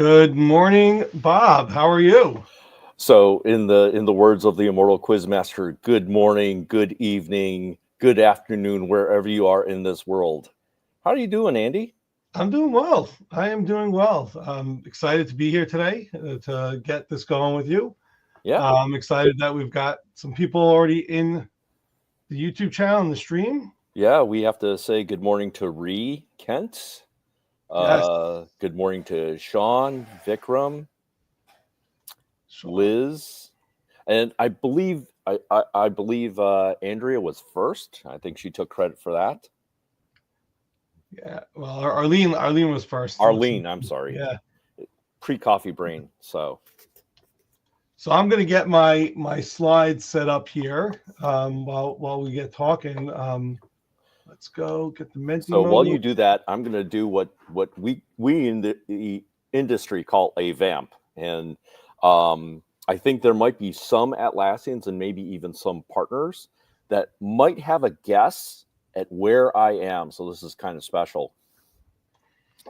Good morning, Bob. How are you? So, in the words of the immortal Quizmaster, good morning, good evening, good afternoon, wherever you are in this world. How are you doing, Andy? I'm doing well. I am doing well. I'm excited to be here today to get this going with you. Yeah, I'm excited that we've got some people already in the YouTube channel and the stream. yeah. We have to say good morning to Ree Kent. Yes, Good morning to Sean, Vikram, Sean. Liz, and I believe Andrea was first. I think she took credit for that. Yeah. Well, Arlene was first. Arlene, I'm sorry, Yeah. pre-coffee brain. So, So I'm going to get my slides set up here while we get talking. Let's go get the Menti So while mode. you do that, I'm going to do what we in the industry call a vamp, and I think there might be some Atlassians and maybe even some partners that might have a guess at where I am. So this is kind of special.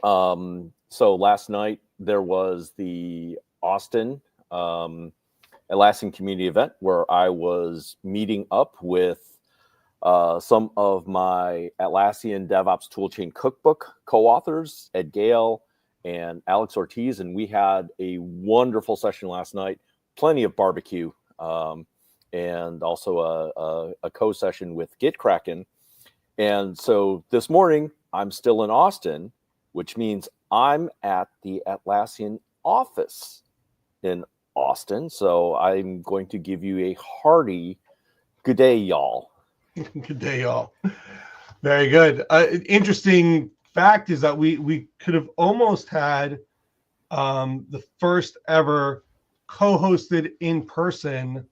So last night there was the Austin Atlassian community event where I was meeting up with some of my Atlassian DevOps Toolchain Cookbook co-authors, Ed Gale and Alex Ortiz, and we had a wonderful session last night. Plenty of barbecue, and also a co-session with GitKraken. And so this morning, I'm still in Austin, which means I'm at the Atlassian office in Austin. So I'm going to give you a hearty good day, y'all. Good day, y'all. Very good. Interesting fact is that we could have almost had the first ever co-hosted in-person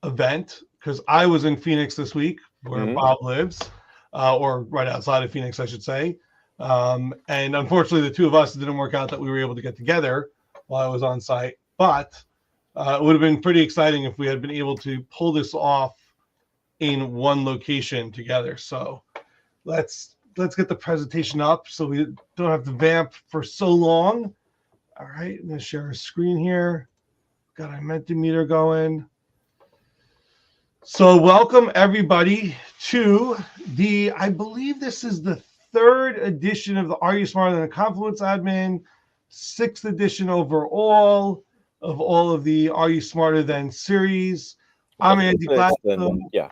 event because I was in Phoenix this week, where Bob lives, or right outside of Phoenix, I should say. And unfortunately, the two of us, it didn't work out that we were able to get together while I was on site. But it would have been pretty exciting if we had been able to pull this off in one location together. So let's get the presentation up so we don't have to vamp for so long. All right, I'm gonna share a screen here. Got our Mentimeter going. So welcome everybody to I believe this is the third edition of the Are You Smarter Than a Confluence Admin, sixth edition overall of all of the Are You Smarter Than series. I'm Andy Gladstone, Yeah.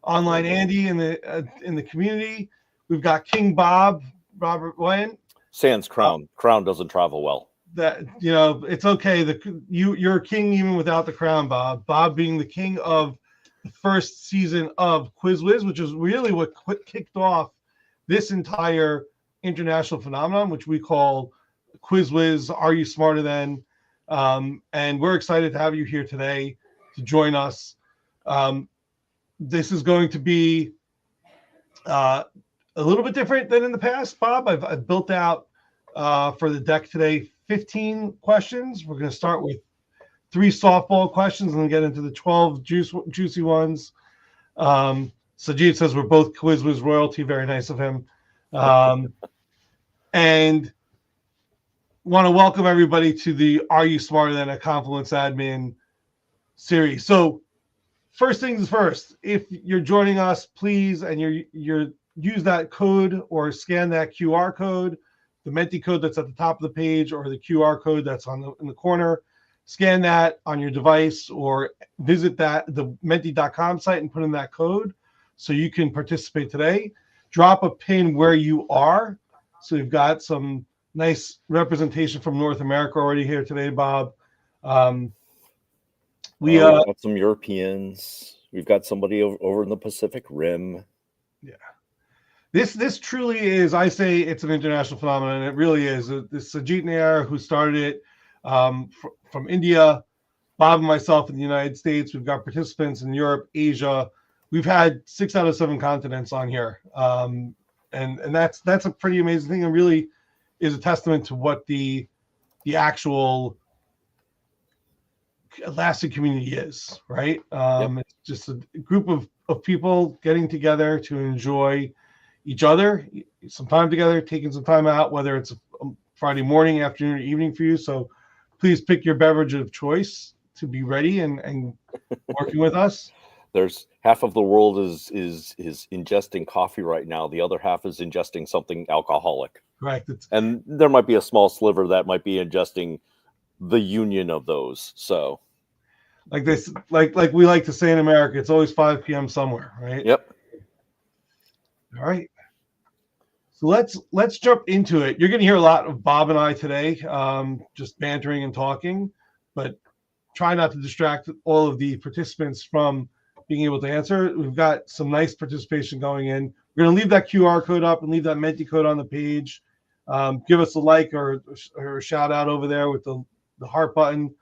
online Andy in the community. We've got King Bob, Robert Wayne. Sans crown. Crown doesn't travel well. That it's okay. You're a king even without the crown, Bob. Bob being the king of the first season of QuizWiz, which is really what kicked off this entire international phenomenon, which we call QuizWiz. Are You Smarter Than? And we're excited to have you here today to join us. This is going to be a little bit different than in the past, Bob. I've built out for the deck today 15 questions. We're going to start with 3 softball questions and then get into the 12 juicy ones. Sajid says we're both QuizWiz royalty. Very nice of him. And want to welcome everybody to the Are You Smarter Than a Confluence Admin series. So first things first, if you're joining us, please, and you're use that code or scan that QR code, the Menti code that's at the top of the page or the QR code that's in the corner. Scan that on your device or visit the menti.com site and put in that code so you can participate today. Drop a pin where you are. So we've got some nice representation from North America already here today, Bob. We've got some Europeans. We've got somebody over in the Pacific Rim. Yeah. This truly is, I say it's an international phenomenon, and it really is. This Sajid Nair, who started it from India, Bob and myself in the United States. We've got participants in Europe, Asia. We've had 6 out of 7 continents on here. And that's a pretty amazing thing, and really is a testament to what the actual Atlassian community is, right? It's just a group of people getting together to enjoy each other, some time together, taking some time out, whether it's Friday morning, afternoon, or evening for you. So please pick your beverage of choice to be ready and working with us. There's half of the world is ingesting coffee right now. The other half is ingesting something alcoholic. Correct. And there might be a small sliver that might be ingesting the union of those. So like this, like we like to say in America, it's always 5 p.m. somewhere, right? Yep. All right. So let's jump into it. You're going to hear a lot of Bob and I today, just bantering and talking, but try not to distract all of the participants from being able to answer. We've got some nice participation going in. We're going to leave that QR code up and leave that Menti code on the page. Give us a like or a shout out over there with the heart button.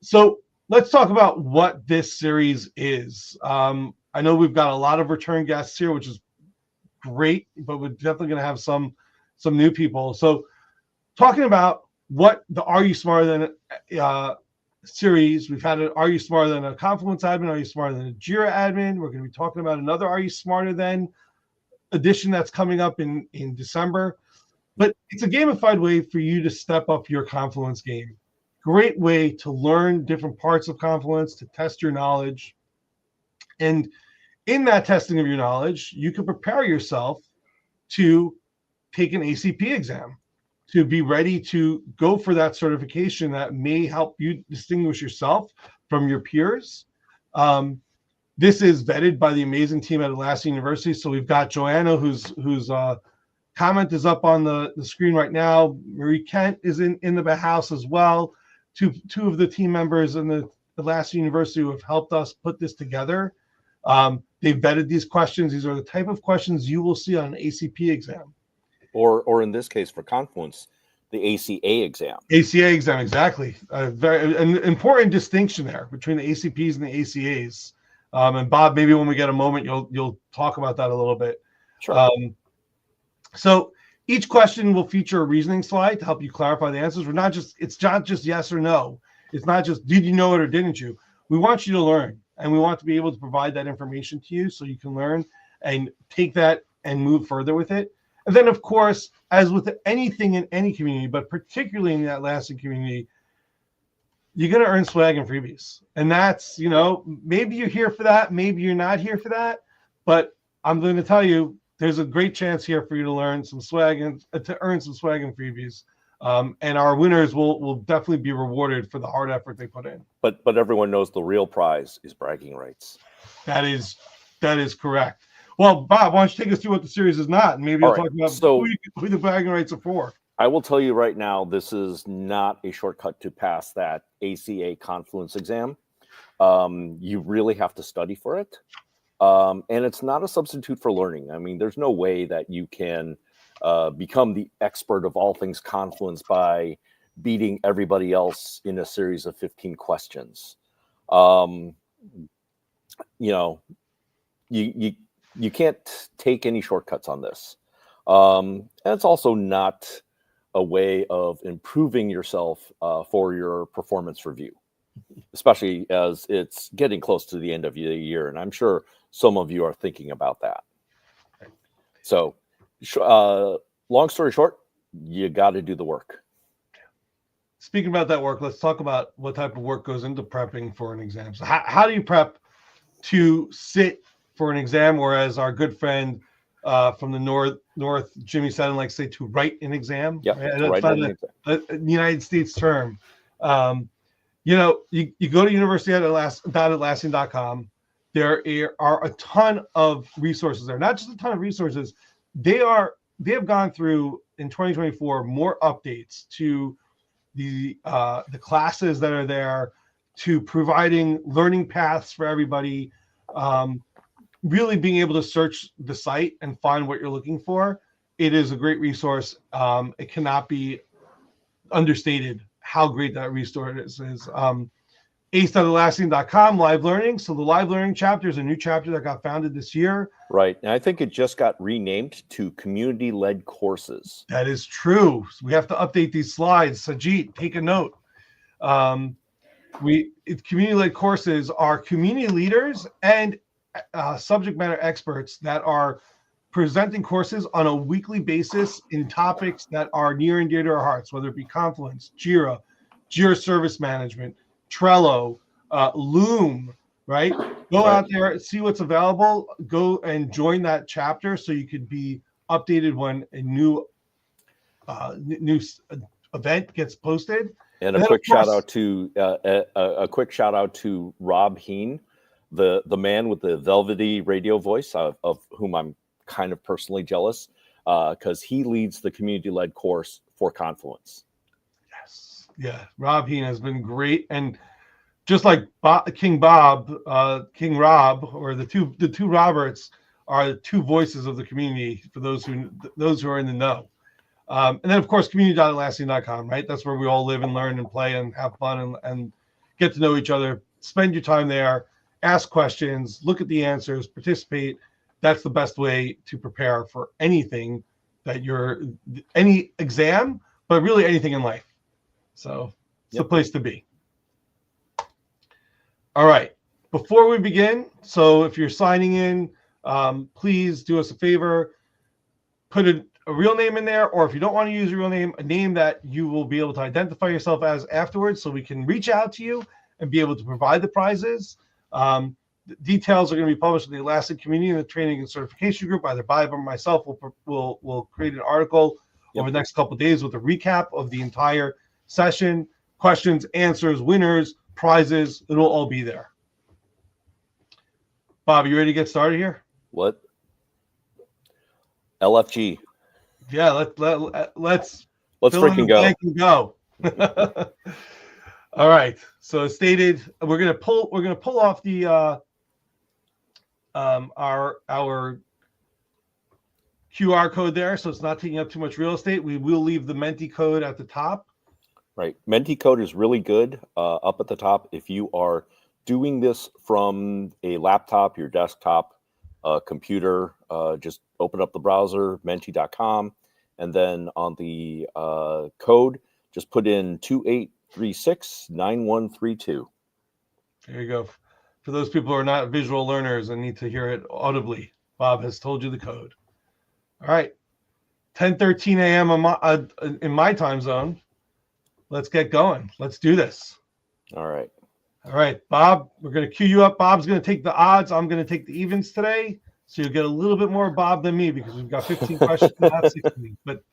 So let's talk about what this series is. I know we've got a lot of return guests here, which is great, but we're definitely going to have some new people. So talking about what the Are You Smarter Than series, we've had an Are You Smarter Than a Confluence Admin, Are You Smarter Than a Jira Admin. We're going to be talking about another Are You Smarter Than edition that's coming up in December. But it's a gamified way for you to step up your Confluence game. Great way to learn different parts of Confluence, to test your knowledge. And in that testing of your knowledge, you can prepare yourself to take an ACP exam, to be ready to go for that certification that may help you distinguish yourself from your peers. This is vetted by the amazing team at Atlassian University. So we've got Joanna, whose comment is up on the screen right now. Marie Kent is in the house as well. Two of the team members in the Atlassian University who have helped us put this together. They've vetted these questions. These are the type of questions you will see on an ACP exam. Or in this case for Confluence, the ACA exam. ACA exam, exactly. An important distinction there between the ACPs and the ACAs. And Bob, maybe when we get a moment, you'll talk about that a little bit. Sure. So each question will feature a reasoning slide to help you clarify the answers. It's not just yes or no. It's not just did you know it or didn't you. We want you to learn, and we want to be able to provide that information to you so you can learn and take that and move further with it. And then, of course, as with anything in any community, but particularly in the Atlassian community, you're going to earn swag and freebies. And that's, maybe you're here for that. Maybe you're not here for that. But I'm going to tell you, there's a great chance here for you to learn some swag and to earn some swag and freebies. And our winners will definitely be rewarded for the hard effort they put in. But everyone knows the real prize is bragging rights. That is correct. Well, Bob, why don't you take us through what the series is not, and maybe we'll talk about who the bragging rights are for. I will tell you right now, this is not a shortcut to pass that ACA Confluence exam. You really have to study for it. And it's not a substitute for learning. I mean, there's no way that you can become the expert of all things Confluence by beating everybody else in a series of 15 questions. You can't take any shortcuts on this. And it's also not a way of improving yourself for your performance review, especially as it's getting close to the end of the year. And I'm sure some of you are thinking about that. So long story short, you got to do the work. Speaking about that work, let's talk about what type of work goes into prepping for an exam. So how do you prep to sit for an exam, or as our good friend from the north, Jimmy Seddon likes to say, to write an exam? Yeah, right? That's not a United States term. You go to university.atlassian.com. There are a ton of resources there. Not just a ton of resources. They have gone through in 2024 more updates to the classes that are there, to providing learning paths for everybody. Really being able to search the site and find what you're looking for. It is a great resource. It cannot be understated how great that resource is. ace.atlassian.com, live learning. So the live learning chapter is a new chapter that got founded this year. Right. And I think it just got renamed to community-led courses. That is true. So we have to update these slides. Sajit, take a note. Community-led courses are community leaders and subject matter experts that are presenting courses on a weekly basis in topics that are near and dear to our hearts, whether it be Confluence, Jira Service Management, Trello, Loom, right? Go out there, see what's available, go and join that chapter so you could be updated when a new event gets posted. And a quick shout out to Rob Heen, the man with the velvety radio voice, of whom I'm kind of personally jealous, because he leads the community-led course for Confluence. Yes, yeah, Rob Heen has been great, and just like King Rob, or the two Roberts are the two voices of the community for those who are in the know. And then, of course, community.atlassian.com, right? That's where we all live and learn and play and have fun and get to know each other. Spend your time there, ask questions, look at the answers, participate. That's the best way to prepare for anything any exam, but really anything in life. So it's the place to be. All right. Before we begin, so if you're signing in, please do us a favor, put a real name in there, or if you don't want to use a real name, a name that you will be able to identify yourself as afterwards, so we can reach out to you and be able to provide the prizes. The details are going to be published in the Atlassian community and the training and certification group. Either Bob or myself will create an article over the next couple of days with a recap of the entire session, questions, answers, winners, prizes. It'll all be there. Bob, you ready to get started here? What? LFG. Yeah, let's freaking go. All right. So as stated, we're gonna pull off the our QR code there, so it's not taking up too much real estate. We will leave the Menti code at the top. Right. Menti code is really good up at the top. If you are doing this from a laptop, your desktop, computer, just open up the browser, menti.com, and then on the code, just put in 28369132. There you go. For those people who are not visual learners and need to hear it audibly, Bob has told you the code. All right. 10:13 a.m. in my time zone. Let's get going. Let's do this. All right. All right, Bob, we're going to cue you up. Bob's going to take the odds. I'm going to take the evens today. So you'll get a little bit more Bob than me because we've got 15 questions, not 16. But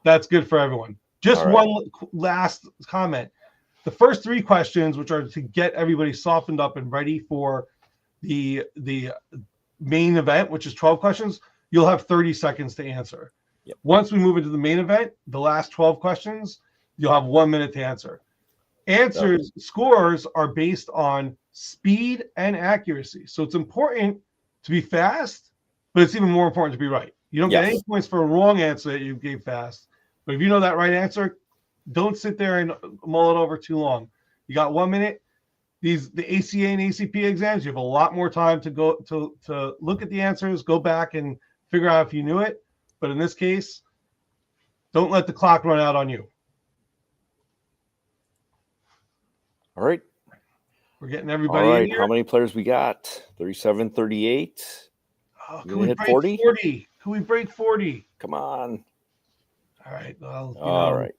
that's good for everyone. Just one last comment. The first three questions, which are to get everybody softened up and ready for the main event, which is 12 questions, you'll have 30 seconds to answer. Yep. Once we move into the main event, the last 12 questions, you'll have 1 minute to answer. Scores are based on speed and accuracy. So it's important to be fast, but it's even more important to be right. You don't get any points for a wrong answer that you gave fast. But if you know that right answer, don't sit there and mull it over too long. You got 1 minute. The ACA and ACP exams, you have a lot more time to go to look at the answers, go back and figure out if you knew it. But in this case, don't let the clock run out on you. All right. We're getting everybody in here. All right. How many players we got? 37, 38. Can we break 40? Can we break 40? Come on. All right. Well, all right.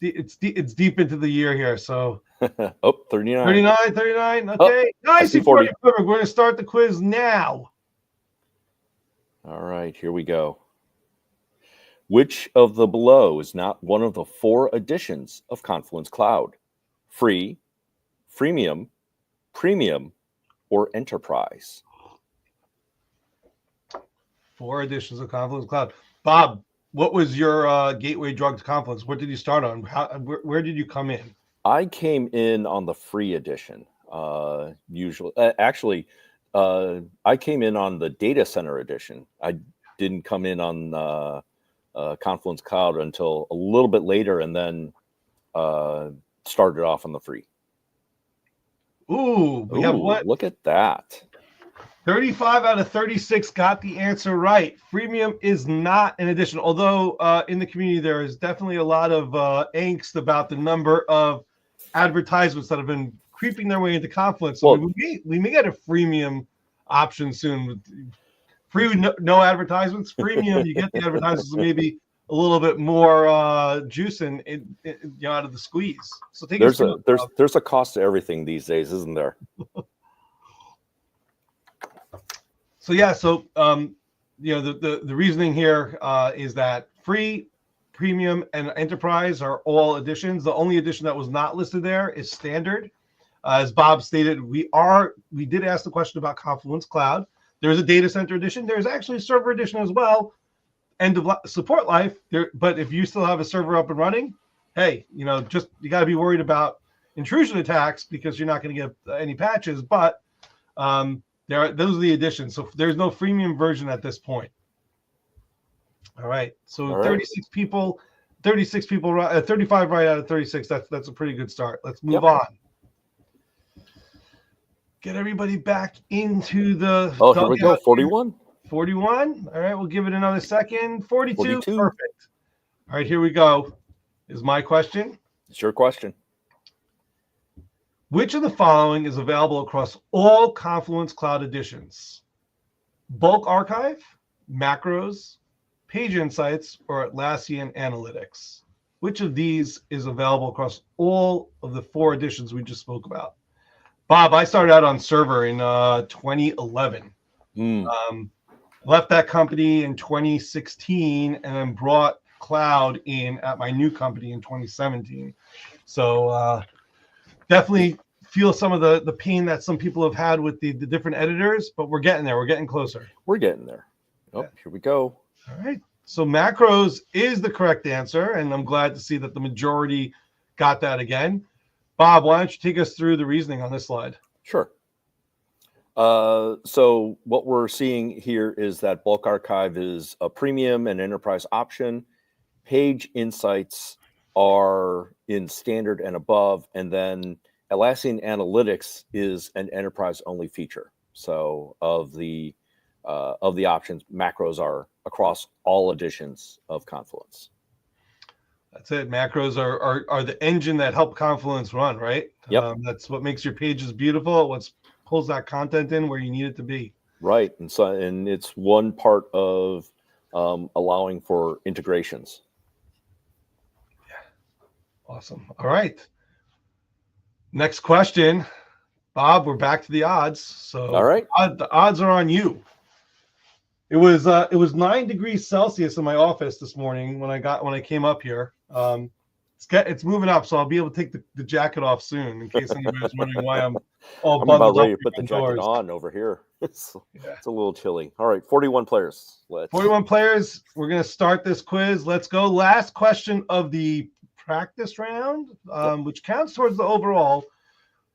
It's deep into the year here, so. 39. 39. Okay. Nice. 40. We're going to start the quiz now. All right. Here we go. Which of the below is not one of the 4 editions of Confluence Cloud? Free, freemium, premium, or enterprise? 4 editions of Confluence Cloud. Bob, what was your gateway drug to Confluence? What did you start on? Where did you come in? I came in on the free edition. Usually, I came in on the data center edition. I didn't come in on Confluence Cloud until a little bit later, and then started off on the free. We have what? Look at that. 35 out of 36 got the answer right. Freemium is not an addition, although in the community there is definitely a lot of angst about the number of advertisements that have been creeping their way into Confluence. So we may get a freemium option soon. free, no advertisements. Freemium, you get the advertisements, maybe a little bit more juice in out of the squeeze. So take there's a cost to everything these days, isn't there? So yeah, so the reasoning here is that free, premium, and enterprise are all editions. The only edition that was not listed there is standard. As Bob stated, we did ask the question about Confluence Cloud. There's a data center edition. There's actually a server edition as well. End of support life there, but if you still have a server up and running, hey, you got to be worried about intrusion attacks because you're not going to get any patches. But those are the additions. So there's no freemium version at this point. All right. So 36 people, 35 right out of 36. That's a pretty good start. Let's move on. Get everybody back into the. Oh, here we go. 41. 41. All right. We'll give it another second. 42. Perfect. All right. Here we go. Is my question. It's your question. Which of the following is available across all Confluence Cloud editions? Bulk Archive, Macros, Page Insights, or Atlassian Analytics? Which of these is available across all of the 4 editions we just spoke about? Bob, I started out on server in 2011. Left that company in 2016 and then brought cloud in at my new company in 2017. So definitely feel some of the pain that some people have had with the different editors, but we're getting there. We're getting closer. We're getting there. Oh, here we go. All right. So macros is the correct answer, and I'm glad to see that the majority got that again. Bob, why don't you take us through the reasoning on this slide? Sure. So what we're seeing here is that Bulk Archive is a premium and enterprise option. Page Insights are in standard and above, and then Atlassian Analytics is an enterprise-only feature. So of the options, macros are across all editions of Confluence. That's it. Macros are the engine that help Confluence run, right? Yep. That's what makes your pages beautiful. What pulls that content in where you need it to be. Right, and it's one part of allowing for integrations. Yeah. Awesome. All right. Next question, Bob. We're back to the odds. So all right, the odds are on you. It was 9 degrees Celsius in my office this morning when I came up here. It's moving up, so I'll be able to take the jacket off soon in case anybody's wondering why I'm all bundled up. I'm about ready to put the jacket on over here. It's a little chilly. All right, 41 players. 41 players. We're going to start this quiz. Let's go. Last question of the practice round, which counts towards the overall.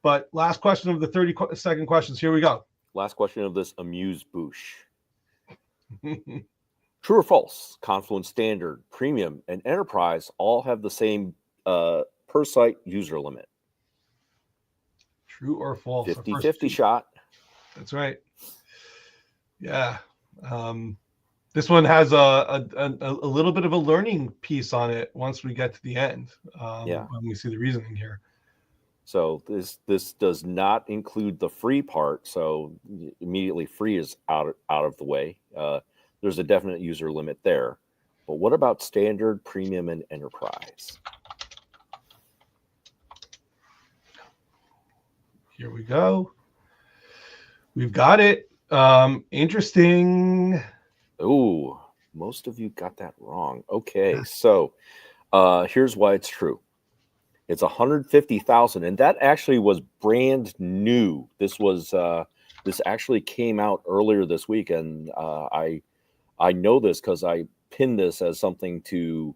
But last question of the 30-second questions. Here we go. Last question of this amuse-bouche. True or false? Confluence Standard, Premium, and Enterprise all have the same per site user limit. True or false? 50-50 shot. That's right. Yeah. This one has a little bit of a learning piece on it once we get to the end. When we see the reasoning here. So this does not include the free part. So immediately free is out of the way. There's a definite user limit there. But what about Standard, Premium, and Enterprise? Here we go. We've got it. Interesting. Oh, most of you got that wrong. Okay, so here's why it's true. It's 150,000, and that actually was brand new. This actually came out earlier this week, and I know this because I pinned this as something to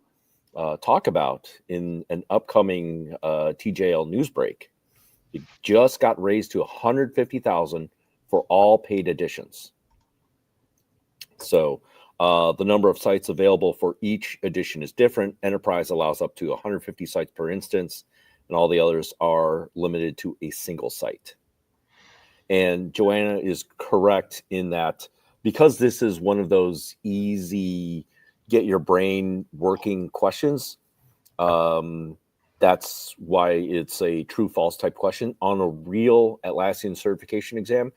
talk about in an upcoming TJL news break. It just got raised to 150,000 for all paid editions. So the number of sites available for each edition is different. Enterprise allows up to 150 sites per instance, and all the others are limited to a single site. And Joanna is correct in that because this is one of those easy, get your brain working questions, that's why it's a true-false type question. On a real Atlassian certification exam,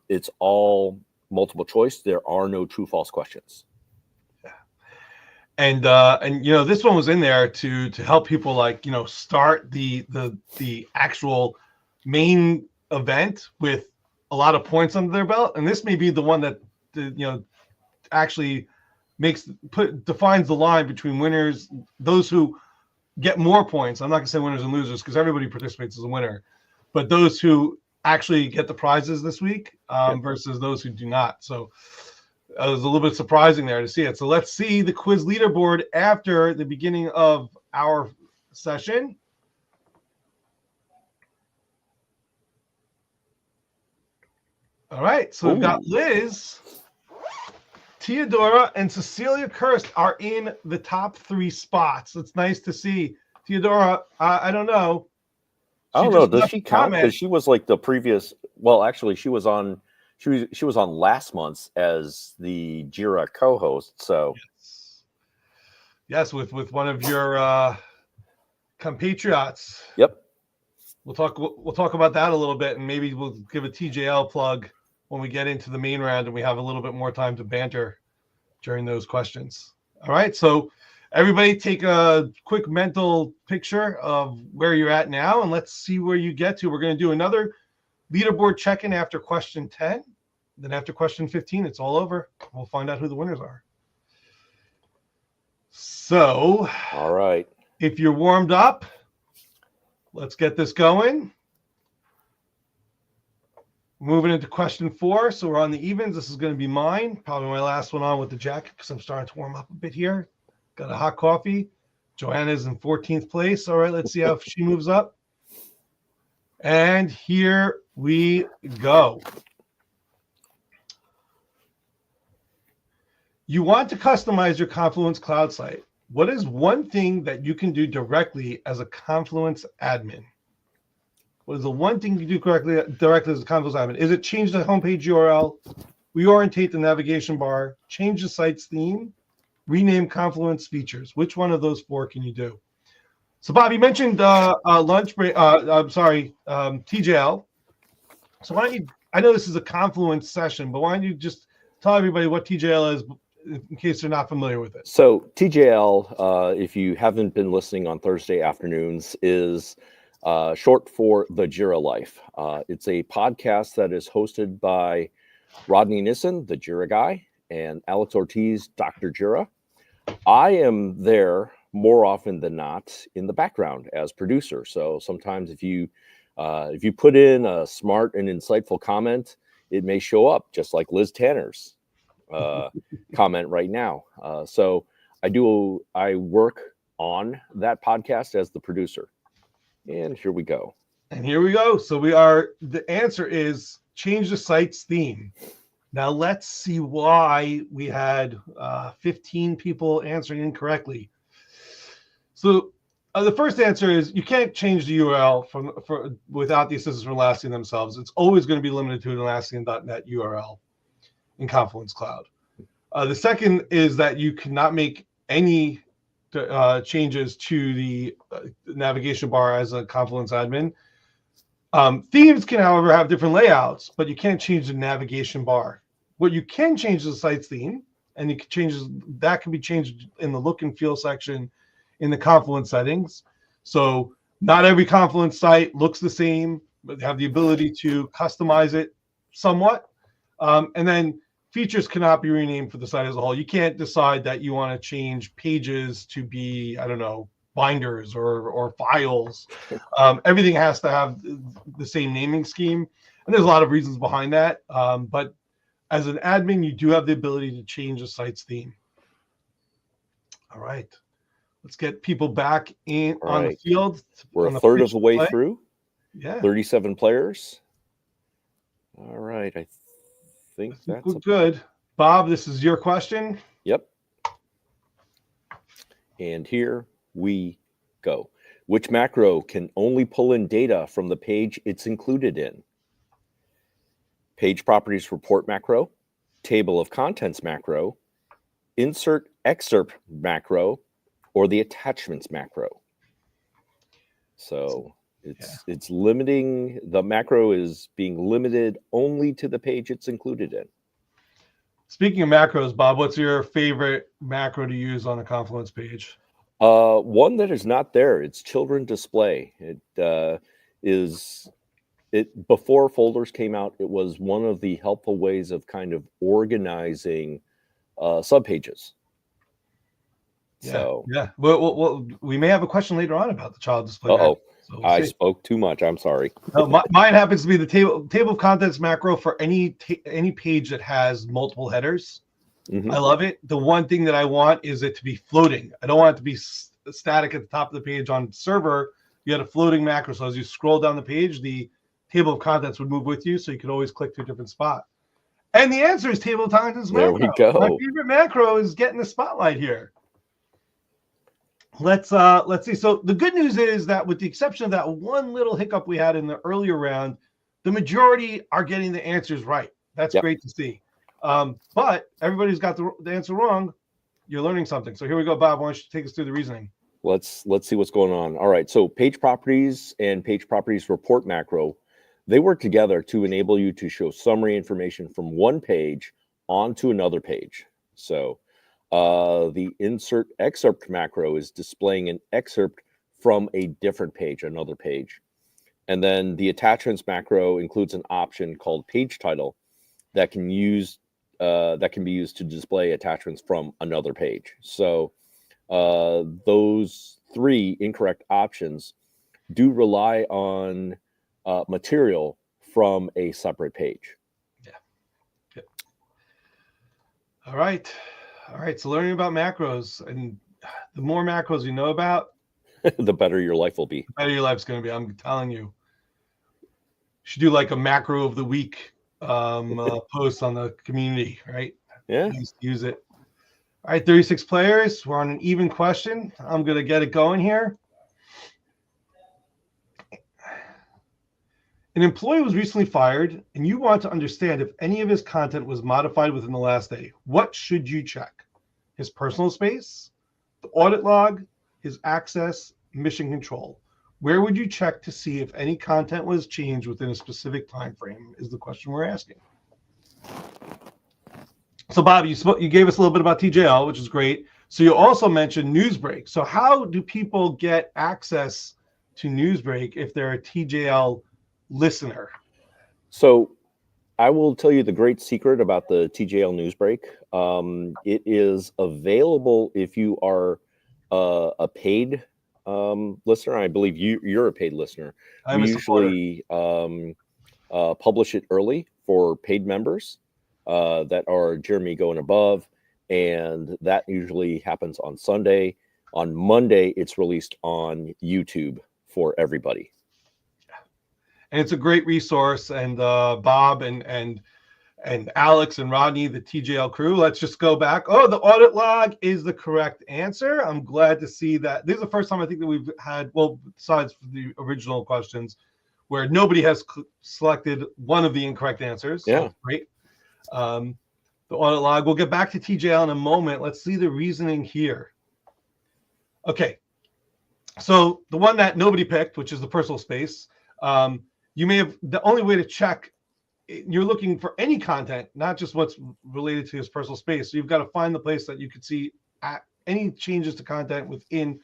it's all multiple choice. There are no true false questions. And this one was in there to help people start the actual main event with a lot of points under their belt. And this may be the one that actually defines the line between winners, those who get more points. I'm not gonna say winners and losers because everybody participates as a winner, but those who actually get the prizes this week versus those who do not. So it was a little bit surprising there to see it. So let's see the quiz leaderboard after the beginning of our session. All right, so we've got Liz, Theodora, and Cecilia Kirst are in the top 3 spots. It's nice to see. Theodora, I don't know. Does she count? Because she was like the previous. Well, actually, she was on last month's as the Jira co-host. So yes, with one of your compatriots. Yep. We'll talk about that a little bit, and maybe we'll give a TJL plug when we get into the main round and we have a little bit more time to banter during those questions. All right, so everybody take a quick mental picture of where you're at now, and let's see where you get to. We're going to do another leaderboard check-in after question 10. Then after question 15, it's all over. We'll find out who the winners are. So, all right. If you're warmed up, let's get this going. Moving into question 4. So we're on the evens. This is going to be mine. Probably my last one on with the jacket because I'm starting to warm up a bit here. Got a hot coffee. Joanna's in 14th place. All right, let's see how she moves up. And here we go. You want to customize your Confluence Cloud site. What is one thing that you can do directly as a Confluence admin? What is the one thing you do directly as a Confluence admin? Is it change the homepage URL, reorientate the navigation bar, change the site's theme, rename Confluence features? Which one of those 4 can you do? So, Bob, you mentioned lunch break. TJL. So why don't you? I know this is a Confluence session, but why don't you just tell everybody what TJL is in case they're not familiar with it? So TJL, if you haven't been listening on Thursday afternoons, is short for the Jira Life. It's a podcast that is hosted by Rodney Nissen, the Jira guy, and Alex Ortiz, Dr. Jira. I am there more often than not in the background as producer. So sometimes if you put in a smart and insightful comment, it may show up just like Liz Tanner's comment right now. So I work on that podcast as the producer. And here we go. So the answer is change the site's theme. Now let's see why we had 15 people answering incorrectly. So the first answer is you can't change the URL without the assistance from Atlassian themselves. It's always going to be limited to an Atlassian.net URL in Confluence Cloud. The second is that you cannot make any changes to the navigation bar as a Confluence admin. Themes can, however, have different layouts, but you can't change the navigation bar. What you can change is the site's theme, and you can that can be changed in the look and feel section in the Confluence settings. So not every Confluence site looks the same, but they have the ability to customize it somewhat. And then features cannot be renamed for the site as a whole. You can't decide that you want to change pages to be, I don't know, binders or files. Everything has to have the same naming scheme. And there's a lot of reasons behind that. But as an admin, you do have the ability to change the site's theme. All right. Let's get people back on the field. We're a third of the way through. Yeah. 37 players. All right. I think that's good. Bob, this is your question. Yep. And here we go. Which macro can only pull in data from the page it's included in? Page properties report macro, table of contents macro, insert excerpt macro, or the attachments macro. So it's limiting, the macro is being limited only to the page it's included in. Speaking of macros, Bob, what's your favorite macro to use on a Confluence page? One that is not there. It's children display. It before folders came out. It was one of the helpful ways of kind of organizing subpages. Yeah, So yeah. Well, we may have a question later on about the child display. uh-oh, So we'll I see. spoke too much. I'm sorry. No, mine happens to be the table of contents macro for any page that has multiple headers. Mhm. I love it. The one thing that I want is it to be floating. I don't want it to be static at the top of the page. On server, you had a floating macro. So as you scroll down the page, the table of contents would move with you, so you could always click to a different spot. And the answer is table of contents macro. There we go. My favorite macro is getting the spotlight here. Let's see. So the good news is that with the exception of that one little hiccup we had in the earlier round, the majority are getting the answers right. That's great to see. But everybody's got the answer wrong. You're learning something. So here we go, Bob. Why don't you take us through the reasoning? Let's see what's going on. All right. So page properties and page properties report macro, they work together to enable you to show summary information from one page onto another page. So the insert excerpt macro is displaying an excerpt from a different page, another page. And then the attachments macro includes an option called page title that can be used to display attachments from another page. So those three incorrect options do rely on material from a separate page. Yeah. All right. So learning about macros, and the more macros you know about, the better your life will be. The better your life's going to be. I'm telling you. You should do like a macro of the week post on the community, right? Yeah. Use it. All right, 36 players. We're on an even question. I'm going to get it going here. An employee was recently fired, and you want to understand if any of his content was modified within the last day. What should you check? His personal space, the audit log, his access, mission control. Where would you check to see if any content was changed within a specific time frame is the question we're asking. So, Bob, you gave us a little bit about TJL, which is great. So you also mentioned Newsbreak. So how do people get access to Newsbreak if they're a TJL listener? So I will tell you the great secret about the TJL Newsbreak. It is available if you are a paid listener. I believe you're a paid listener. We usually publish it early for paid members that are Jeremy Go and above, and that usually happens on Sunday. On Monday, it's released on YouTube for everybody. And it's a great resource. And Bob and Alex and Rodney, the TJL crew, let's just go back. Oh, the audit log is the correct answer. I'm glad to see that. This is the first time I think that we've had, well, besides the original questions, where nobody has selected one of the incorrect answers. Yeah. So great. The audit log. We'll get back to TJL in a moment. Let's see the reasoning here. Okay. So the one that nobody picked, which is the personal space, you may have, the only way to check, you're looking for any content, not just what's related to his personal space. So you've got to find the place that you could see any changes to content within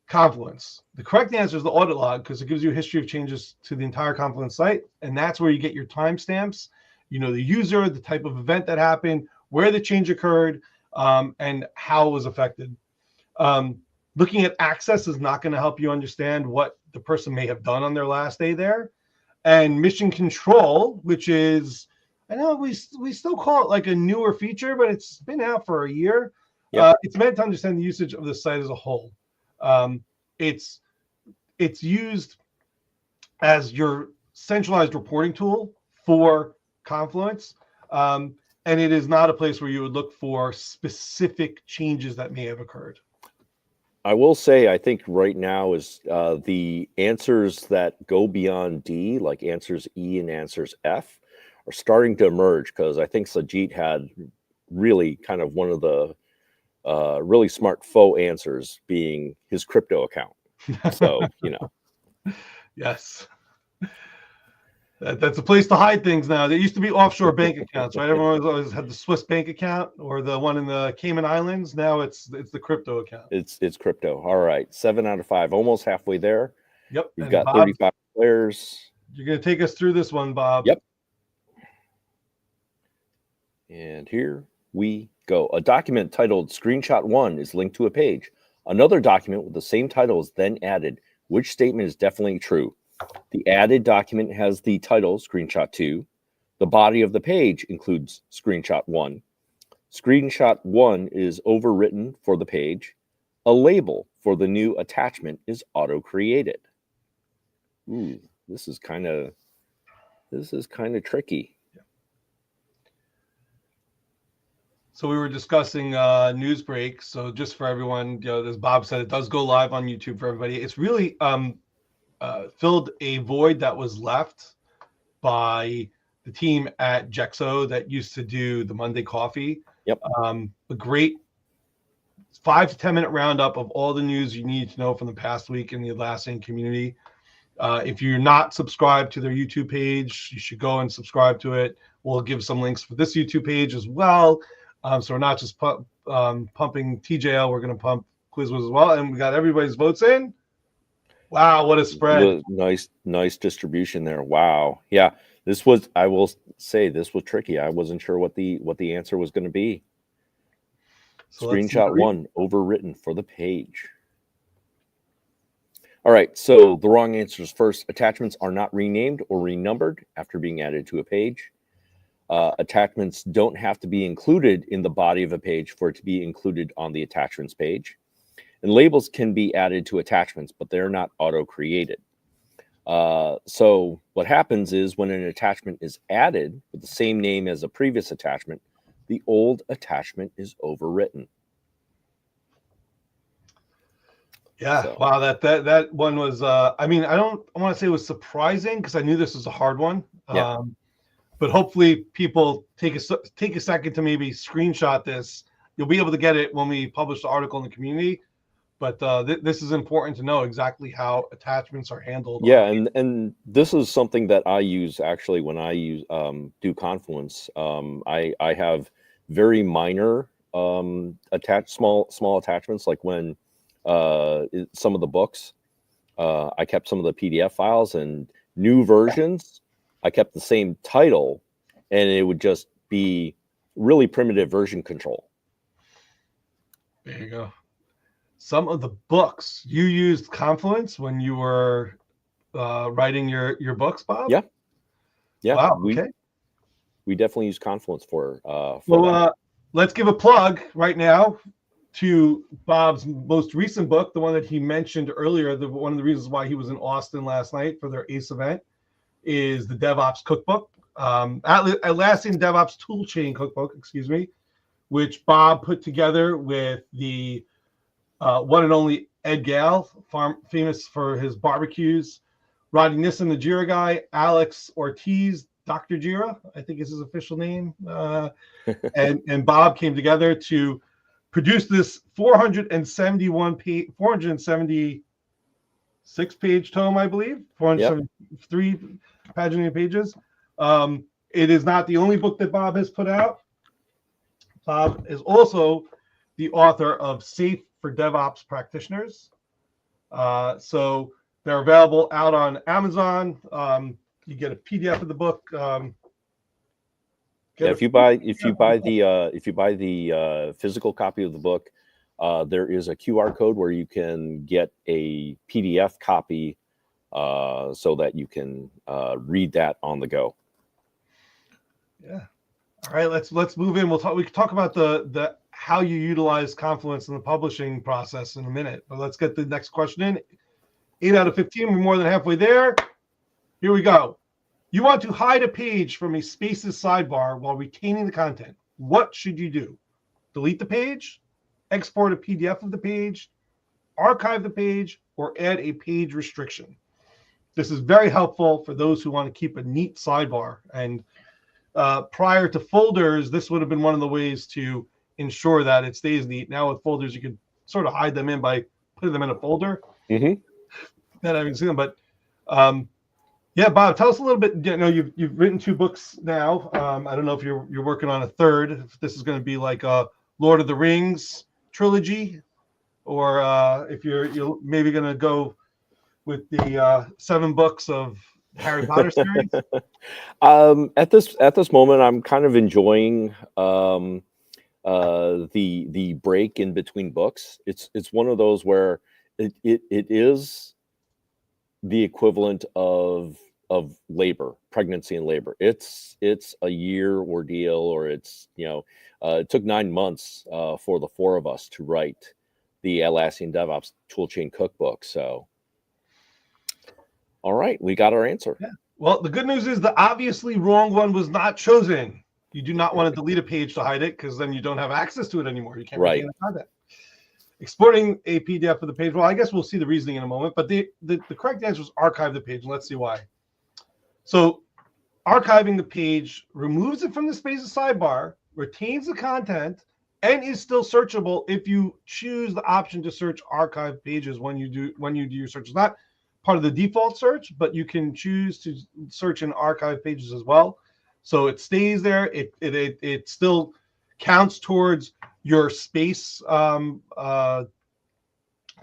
Confluence. The correct answer is the audit log, because it gives you a history of changes to the entire Confluence site. And that's where you get your timestamps, you know, the user, the type of event that happened, where the change occurred, and how it was affected. Looking at access is not going to help you understand what the person may have done on their last day there. And mission control, which is, I know we still call it like a newer feature, but it's been out for a year. Yep. It's meant to understand the usage of the site as a whole. It's used as your centralized reporting tool for Confluence. And it is not a place where you would look for specific changes that may have occurred. I will say, I think right now is the answers that go beyond D, like answers E and answers F, are starting to emerge, because I think Sajid had really kind of one of the really smart faux answers being his crypto account. So, you know. Yes. That's a place to hide things now. There used to be offshore bank accounts, right? Everyone always had the Swiss bank account or the one in the Cayman Islands. Now it's the crypto account. It's crypto. All right, 7 out of 5, almost halfway there. Yep. We've And got Bob, 35 players. you're going to take us through this one, Bob. Yep. And here we go. A document titled Screenshot 1 is linked to a page. Another document with the same title is then added. Which statement is definitely true? The added document has the title Screenshot 2. The body of the page includes Screenshot 1. Screenshot 1 is overwritten for the page. A label for the new attachment is auto-created. Ooh, this is kind of tricky. So we were discussing news breaks. So just for everyone, as Bob said, it does go live on YouTube for everybody. It's really filled a void that was left by the team at Jexo that used to do the Monday Coffee. Yep. A great 5 to 10 minute roundup of all the news you need to know from the past week in the Atlassian community. If you're not subscribed to their YouTube page, you should go and subscribe to it. We'll give some links for this YouTube page as well. So we're not just pumping TJL, we're going to pump QuizWiz as well. And we got everybody's votes in. Wow, what a spread. Nice distribution there. Wow. Yeah, this was, I will say, this was tricky. I wasn't sure what the answer was going to be. So Screenshot 1, overwritten for the page. All right, so the wrong answer is first. Attachments are not renamed or renumbered after being added to a page. Attachments don't have to be included in the body of a page for it to be included on the attachments page. And labels can be added to attachments, but they're not auto-created. So what happens is when an attachment is added with the same name as a previous attachment, the old attachment is overwritten. Yeah, so. Wow, that one was, I mean, I want to say it was surprising because I knew this was a hard one. Yeah. But hopefully people take a second to maybe screenshot this. You'll be able to get it when we publish the article in the community. But this is important to know exactly how attachments are handled. Yeah, and this is something that I use actually when I do Confluence. I have very minor small attachments, like when some of the books, I kept some of the PDF files, and new versions, I kept the same title, and it would just be really primitive version control. There you go. Some of the books you used Confluence when you were writing your books, Bob? Yeah. Wow. Okay. We definitely use Confluence for let's give a plug right now to Bob's most recent book, the one that he mentioned earlier. One of the reasons why he was in Austin last night for their ACE event is the DevOps Cookbook, Atlassian DevOps Toolchain Cookbook, which Bob put together with the one and only Ed Gale, famous for his barbecues, Rodney Nissen, the Jira guy, Alex Ortiz, Dr. Jira, I think is his official name, and Bob came together to produce this 476 page tome, I believe, 473 paginated pages. It is not the only book that Bob has put out. Bob is also the author of Safe for DevOps Practitioners. So they're available out on Amazon. You get a PDF of the book. If you buy the physical copy of the book, there is a QR code where you can get a PDF copy so that you can read that on the go. Yeah. All right, let's move in. We can talk about the how you utilize Confluence in the publishing process in a minute. But let's get the next question in. 8 out of 15, we're more than halfway there. Here we go. You want to hide a page from a Spaces sidebar while retaining the content. What should you do? Delete the page, export a PDF of the page, archive the page, or add a page restriction. This is very helpful for those who want to keep a neat sidebar. And prior to folders, this would have been one of the ways to ensure that it stays neat. Now with folders, you can sort of hide them in by putting them in a folder. Mm-hmm. Not having seen them, but Yeah, Bob, tell us a little bit. You know, you've written 2 books now. I don't know if you're working on a third. If this is going to be like a Lord of the Rings trilogy, or if you're maybe going to go with the 7 books of Harry Potter series. At this moment, I'm kind of enjoying the break in between books. It's one of those where it is the equivalent of labor, pregnancy and labor. It's a year ordeal, or it's, it took 9 months for the 4 of us to write the Atlassian DevOps Toolchain Cookbook. So, all right, we got our answer. Yeah. Well, the good news is the obviously wrong one was not chosen. You do not want to delete a page to hide it, because then you don't have access to it anymore. You can't retain the content. Exporting a PDF of the page. Well, I guess we'll see the reasoning in a moment, but the correct answer is archive the page. And let's see why. So archiving the page removes it from the Spaces sidebar, retains the content, and is still searchable if you choose the option to search archive pages when you do your search. It's not part of the default search, but you can choose to search in archive pages as well. So it stays there. It still counts towards your space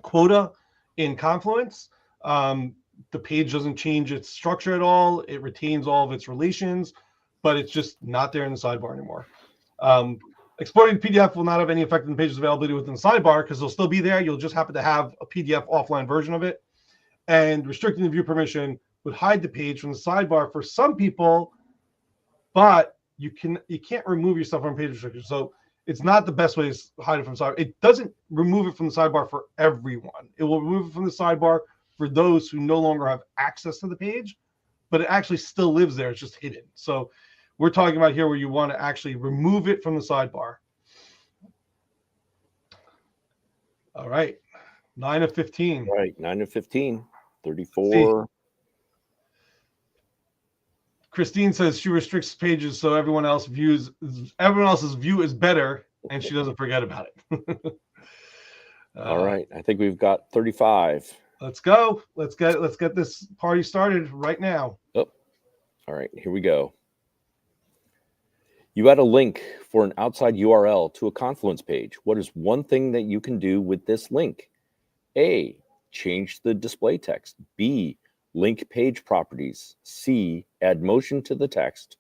quota in Confluence. The page doesn't change its structure at all. It retains all of its relations, but it's just not there in the sidebar anymore. Exporting PDF will not have any effect on the page's availability within the sidebar, because they'll still be there. You'll just happen to have a PDF offline version of it. And restricting the view permission would hide the page from the sidebar for some people, but you can't remove yourself from page restrictions. So it's not the best way to hide it from the sidebar. It doesn't remove it from the sidebar for everyone. It will remove it from the sidebar for those who no longer have access to the page, but it actually still lives there. It's just hidden. So we're talking about here where you want to actually remove it from the sidebar. All right. 9 of 15. All right. 9 of 15. 34. Christine says she restricts pages so everyone else's view is better, and she doesn't forget about it. All right. I think we've got 35. Let's go. Let's get this party started right now. Oh, all right. Here we go. You add a link for an outside URL to a Confluence page. What is one thing that you can do with this link? A, change the display text. B, link page properties. C, add motion to the text.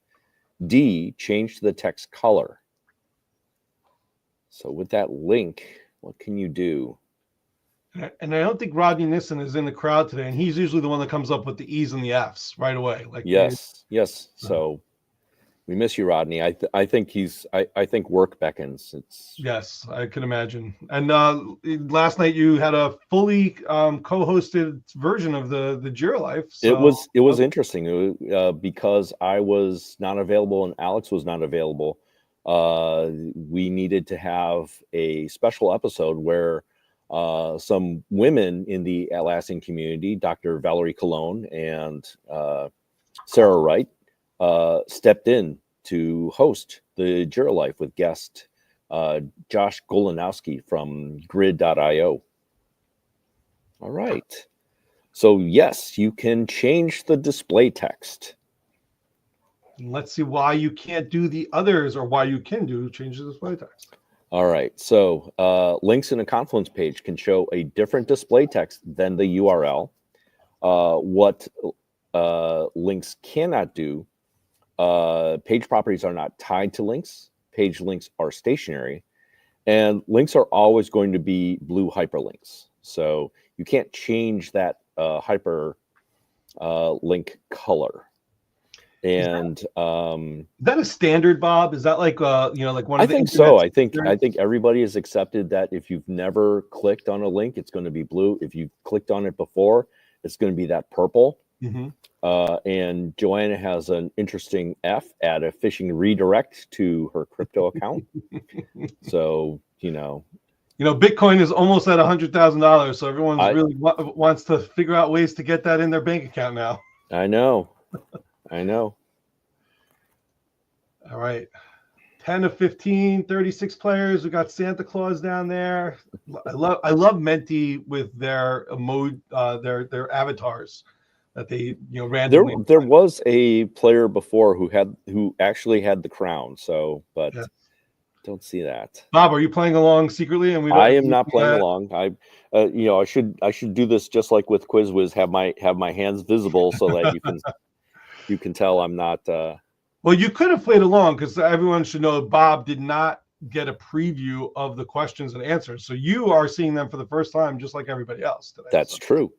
D, change the text color. So with that link, what can you do? And I don't think Rodney Nissen is in the crowd today, and he's usually the one that comes up with the E's and the F's right away. Like yes. So we miss you, Rodney. I think work beckons. Yes, I can imagine. And last night you had a fully co-hosted version of the Jira Life. So. It was interesting because I was not available and Alex was not available. We needed to have a special episode where some women in the Atlassian community, Dr. Valerie Colon and Sarah Wright, stepped in to host the Jira Life with guest Josh Golanowski from grid.io. All right. So yes, you can change the display text. Let's see why you can't do the others, or why you can change the display text. All right. So links in a Confluence page can show a different display text than the URL. What links cannot do, page properties are not tied to links. Page links are stationary, and links are always going to be blue hyperlinks. So you can't change that hyper link color. And is that a standard, Bob? Is that like like one of the? I think so. I think everybody has accepted that if you've never clicked on a link, it's going to be blue. If you've clicked on it before, it's going to be that purple. Mm-hmm. And Joanna has an interesting F, add a phishing redirect to her crypto account. So, Bitcoin is almost at $100,000. So everyone really wants to figure out ways to get that in their bank account now. I know. All right. 10 of 15, 36 players. We got Santa Claus down there. I love Menti with their their avatars. that they randomly. There was a player before who actually had the crown. So, but Yeah. don't see that. Bob, are you playing along secretly? And I am not playing along. I should do this just like with QuizWiz. Have my hands visible so that you can tell I'm not. Well, you could have played along because everyone should know Bob did not get a preview of the questions and answers. So you are seeing them for the first time, just like everybody else today. That's true.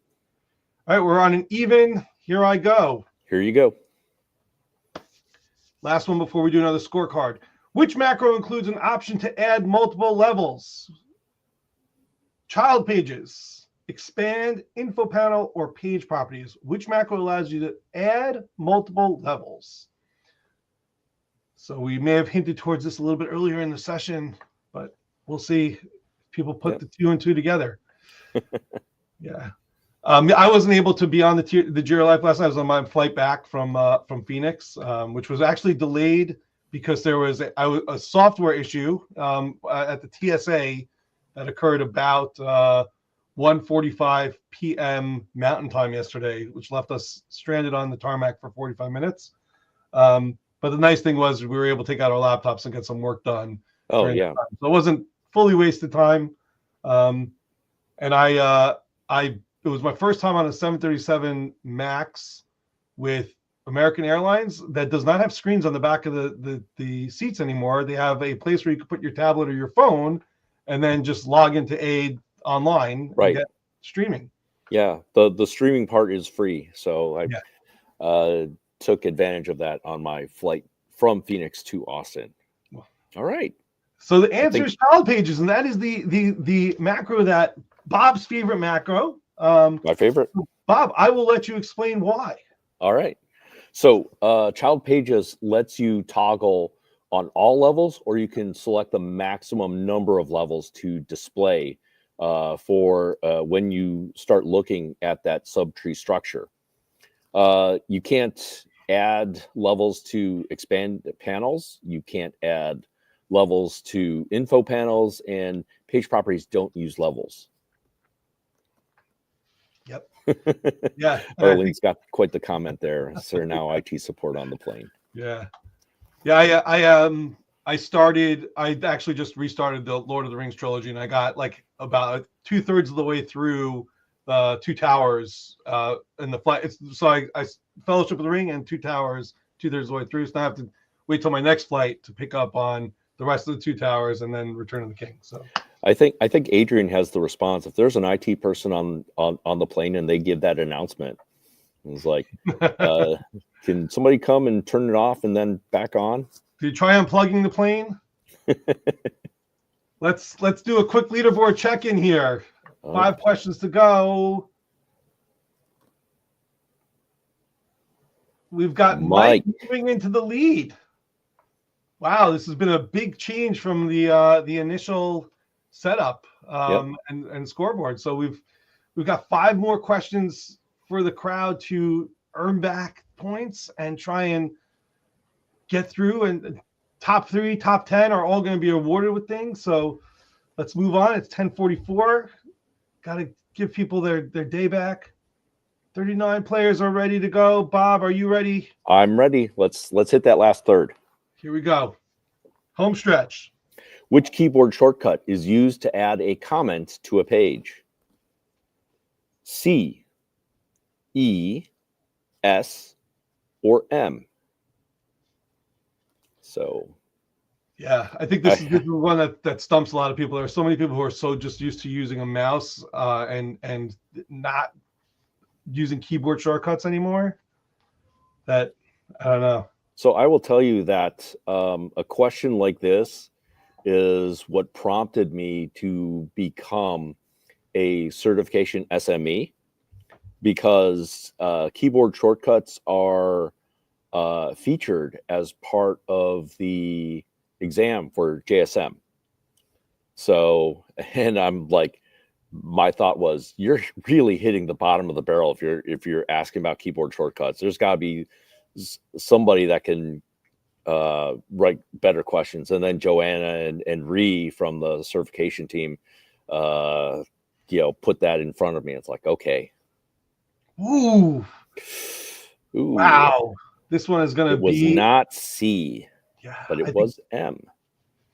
All right, we're on an even. Here I go. Here you go. Last one before we do another scorecard. Which macro includes an option to add multiple levels? Child pages, expand, info panel, or page properties. Which macro allows you to add multiple levels? So we may have hinted towards this a little bit earlier in the session, but we'll see if people put the 2 and 2 together. Yeah. I wasn't able to be on the Jira Live last night. I was on my flight back from Phoenix, which was actually delayed because there was a software issue at the TSA that occurred about 1:45 p.m. Mountain Time yesterday, which left us stranded on the tarmac for 45 minutes. But the nice thing was we were able to take out our laptops and get some work done. Oh, yeah. So it wasn't fully wasted time. And it was my first time on a 737 MAX with American Airlines that does not have screens on the back of the seats anymore. They have a place where you can put your tablet or your phone and then just log into AID online and get streaming. Yeah, the streaming part is free. So I took advantage of that on my flight from Phoenix to Austin. All right. So the answer is child pages, and that is the macro that Bob's favorite macro. My favorite. Bob, I will let you explain why. All right. So child pages lets you toggle on all levels, or you can select the maximum number of levels to display for when you start looking at that subtree structure. You can't add levels to expand panels. You can't add levels to info panels, and page properties don't use levels. Yep. Yeah. Arlene's got quite the comment there. Sir, now IT support on the plane. Yeah. Yeah. I actually just restarted the Lord of the Rings trilogy, and I got like about 2/3 of the way through Two Towers in the flight. So I Fellowship of the Ring and Two Towers 2/3 of the way through. So I have to wait till my next flight to pick up on the rest of the Two Towers and then Return of the King. So I think Adrian has the response. If there's an IT person on the plane and they give that announcement, it's like, can somebody come and turn it off and then back on? Did you try unplugging the plane? Let's do a quick leaderboard check-in here. 5 questions to go. We've got Mike moving into the lead. Wow, this has been a big change from the initial setup and scoreboard. So we've got 5 more questions for the crowd to earn back points and try and get through. And top 3, top 10 are all going to be awarded with things. So let's move on. It's 10:44. Got to give people their day back. 39 players are ready to go. Bob, are you ready? I'm ready. Let's hit that last third. Here we go. Home stretch. Which keyboard shortcut is used to add a comment to a page? C, E, S, or M? So, yeah, I think this is the one that stumps a lot of people. There are so many people who are so just used to using a mouse and not using keyboard shortcuts anymore that I don't know. So I will tell you that a question like this is what prompted me to become a certification SME, because keyboard shortcuts are featured as part of the exam for JSM. So, and I'm like, my thought was, you're really hitting the bottom of the barrel if you're asking about keyboard shortcuts. There's got to be somebody that can write better questions. And then Joanna and Ree from the certification team, put that in front of me. It's like, okay. Ooh, Ooh, Wow. This one is going to it was be, not C, yeah, but I it think, was M.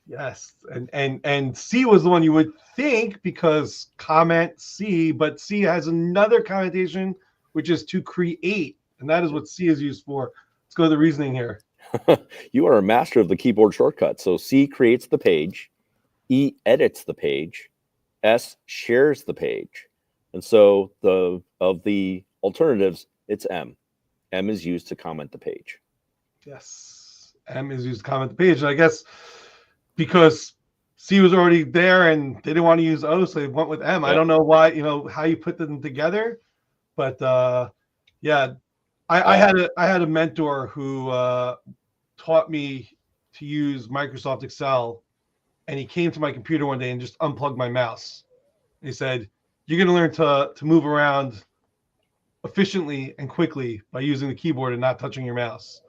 yes. And C was the one you would think because comment C, but C has another connotation, which is to create. And that is what C is used for. Let's go to the reasoning here. You are a master of the keyboard shortcut. So C creates the page, E edits the page, S shares the page. And so of the alternatives, it's M. M is used to comment the page. Yes. M is used to comment the page. And I guess because C was already there and they didn't want to use O, so they went with M. Yep. I don't know why, how you put them together, but yeah, I had a mentor who taught me to use Microsoft Excel, and he came to my computer one day and just unplugged my mouse. He said, "You're going to learn to move around efficiently and quickly by using the keyboard and not touching your mouse."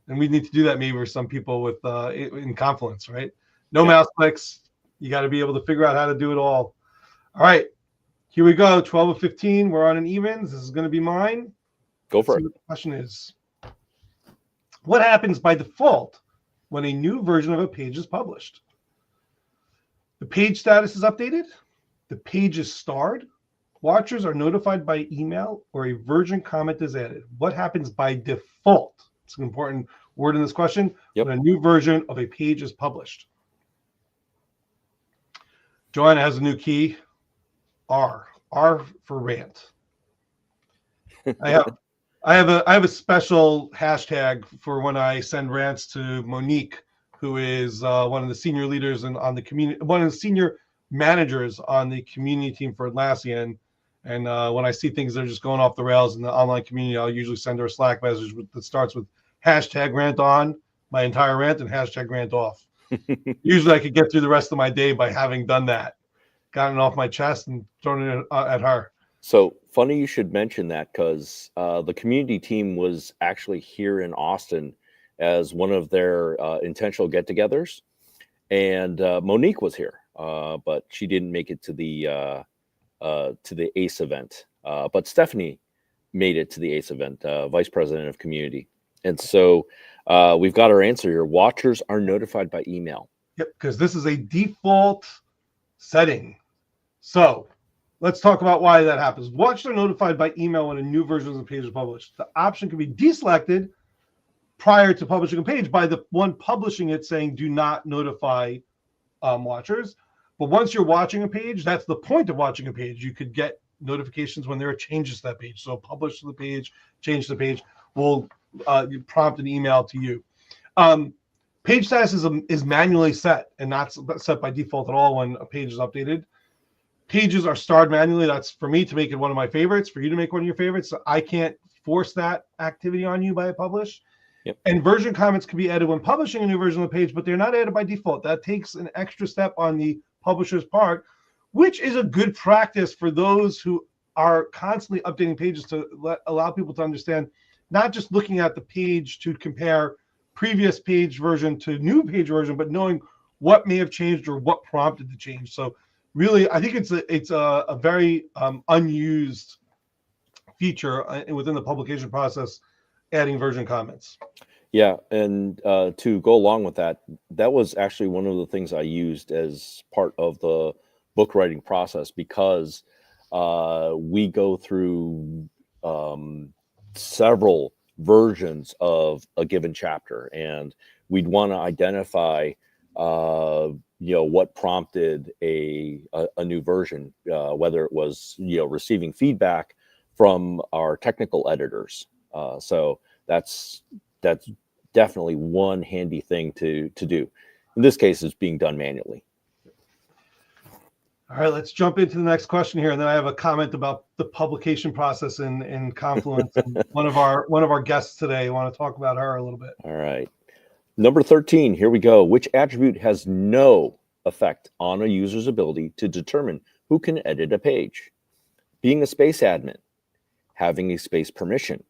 And we need to do that maybe for some people with in Confluence, right? No mouse clicks. You got to be able to figure out how to do it all. All right, here we go. 12 of 15. We're on an evens. This is going to be mine. Go for Let's see it. what the question is. What happens by default when a new version of a page is published? The page status is updated. The page is starred. Watchers are notified by email, or a version comment is added. What happens by default? It's an important word in this question. Yep. When a new version of a page is published. Joanna has a new key. R for rant. I have a special hashtag for when I send rants to Monique, who is one of the senior leaders on the community, one of the senior managers on the community team for Atlassian. And when I see things that are just going off the rails in the online community, I'll usually send her a Slack message that starts with hashtag rant on, my entire rant, and hashtag rant off. Usually I could get through the rest of my day by having done that, gotten it off my chest and thrown it at her. So funny you should mention that, because the community team was actually here in Austin as one of their intentional get-togethers, and Monique was here, but she didn't make it to the ACE event. But Stephanie made it to the ACE event, Vice President of Community. And so we've got our answer here. Watchers are notified by email. Yep, because this is a default setting. So let's talk about why that happens. Watchers are notified by email when a new version of the page is published. The option can be deselected prior to publishing a page by the one publishing it, saying do not notify watchers. But once you're watching a page, that's the point of watching a page. You could get notifications when there are changes to that page. So publish the page, change the page, will prompt an email to you. Page status is manually set and not set by default at all when a page is updated. Pages are starred manually. That's for me to make it one of my favorites, for you to make one of your favorites. So I can't force that activity on you by a publish. Yep. And version comments can be added when publishing a new version of the page, but they're not added by default. That takes an extra step on the publisher's part, which is a good practice for those who are constantly updating pages to allow people to understand, not just looking at the page to compare previous page version to new page version, but knowing what may have changed or what prompted the change. So really, I think it's a very unused feature within the publication process, adding version comments. Yeah, and to go along with that, that was actually one of the things I used as part of the book writing process, because we go through several versions of a given chapter, and we'd want to identify what prompted a new version, whether it was receiving feedback from our technical editors. So that's definitely one handy thing to do. In this case, it's being done manually. All right, let's jump into the next question here, and then I have a comment about the publication process in Confluence. one of our guests today, I want to talk about her a little bit. All right, number 13. Here we go. Which attribute has no effect on a user's ability to determine who can edit a page? Being a space admin, having a space permission,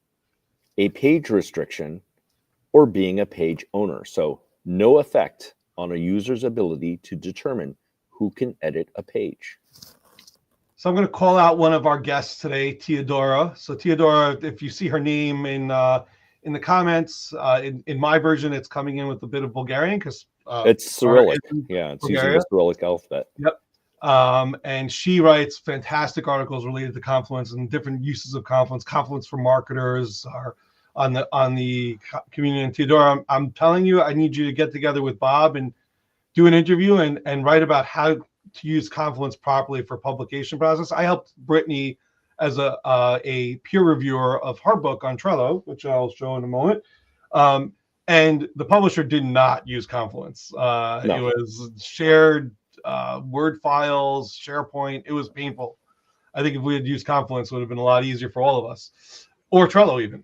a page restriction, or being a page owner. So no effect on a user's ability to determine who can edit a page. So I'm going to call out one of our guests today, Teodora. So Teodora, if you see her name in the comments, in my version, it's coming in with a bit of Bulgarian because it's Cyrillic. Yeah, it's Bulgaria. using the Cyrillic alphabet. Yep. And she writes fantastic articles related to Confluence and different uses of Confluence. Confluence for marketers are on the community. And Teodora, I'm telling you, I need you to get together with Bob and do an interview and write about how to use Confluence properly for publication process. I helped Brittany as a peer reviewer of her book on Trello, which I'll show in a moment. And the publisher did not use Confluence. No. It was shared Word files, SharePoint. It was painful. I think if we had used Confluence, it would have been a lot easier for all of us, or Trello even.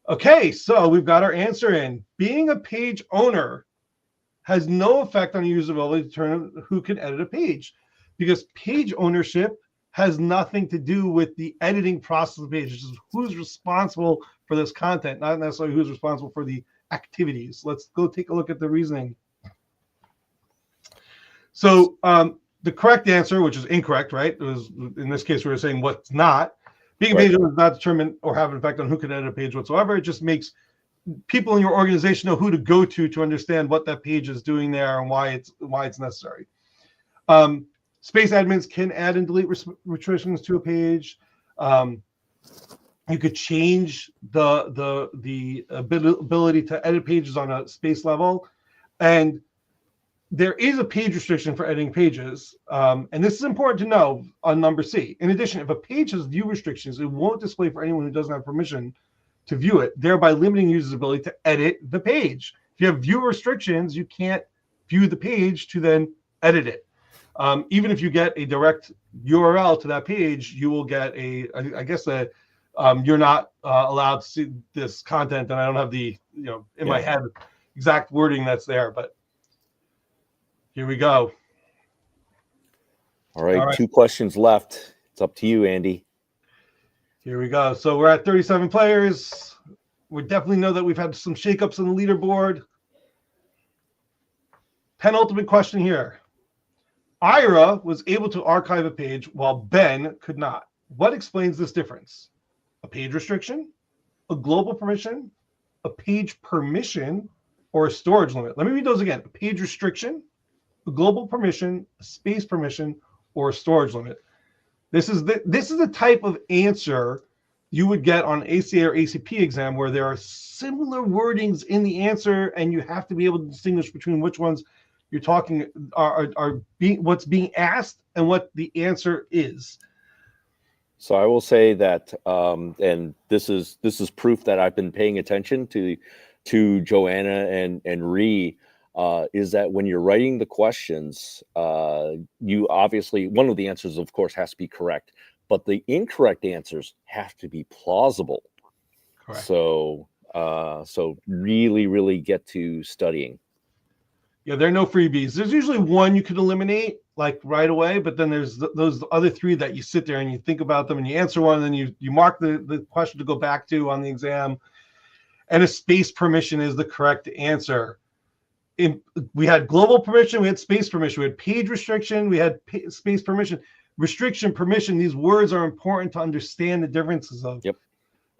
Okay, so we've got our answer in. Being a page owner has no effect on user ability to determine who can edit a page, because page ownership has nothing to do with the editing process of the page. It's just who's responsible for this content, not necessarily who's responsible for the activities. Let's go take a look at the reasoning. So the correct answer, which is incorrect, right? It was, in this case, we were saying what's not. Being a page owner does not determine or have an effect on who can edit a page whatsoever. It just makes people in your organization know who to go to understand what that page is doing there and why it's necessary. Space admins can add and delete restrictions to a page. You could change the ability to edit pages on a space level, and there is a page restriction for editing pages, and this is important to know on number C. In addition, if a page has view restrictions, it won't display for anyone who doesn't have permission to view it, thereby limiting users' ability to edit the page. If you have view restrictions, you can't view the page to then edit it. Even if you get a direct URL to that page, you will get you're not allowed to see this content, and I don't have the, in my head exact wording that's there, but here we go. All right, 2 questions left. It's up to you, Andy. Here we go. So we're at 37 players. We definitely know that we've had some shakeups on the leaderboard. Penultimate question here. Ira was able to archive a page while Ben could not. What explains this difference? A page restriction, a global permission, a page permission, or a storage limit? Let me read those again. A page restriction, a global permission, a space permission, or a storage limit. This is the type of answer you would get on ACA or ACP exam, where there are similar wordings in the answer, and you have to be able to distinguish between which ones you're talking are being, what's being asked and what the answer is. So I will say that, and this is proof that I've been paying attention to Joanna and Ree. Is that when you're writing the questions, you obviously, one of the answers, of course, has to be correct, but the incorrect answers have to be plausible. Correct. So really, really get to studying. Yeah, there are no freebies. There's usually one you could eliminate like right away, but then there's those other 3 that you sit there and you think about them and you answer one, and then you mark the question to go back to on the exam. And a space permission is the correct answer. We had global permission, we had space permission, we had page restriction, we had space permission. Restriction, permission, these words are important to understand the differences of. Yep.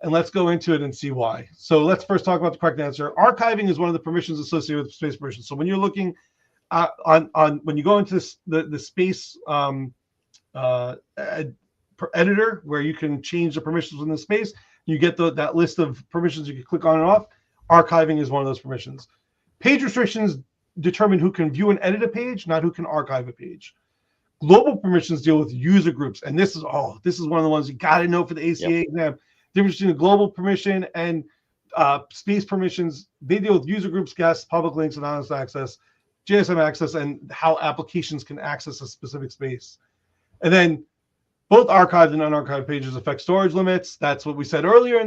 And let's go into it and see why. So let's first talk about the correct answer. Archiving is one of the permissions associated with space permission. So when you're looking when you go into the space editor, where you can change the permissions within the space, you get that list of permissions you can click on and off. Archiving is one of those permissions. Page restrictions determine who can view and edit a page, not who can archive a page. Global permissions deal with user groups, and this is one of the ones you got to know for the ACA exam. Difference between a global permission and space permissions: they deal with user groups, guests, public links, anonymous access, JSM access, and how applications can access a specific space. And then both archived and unarchived pages affect storage limits. That's what we said earlier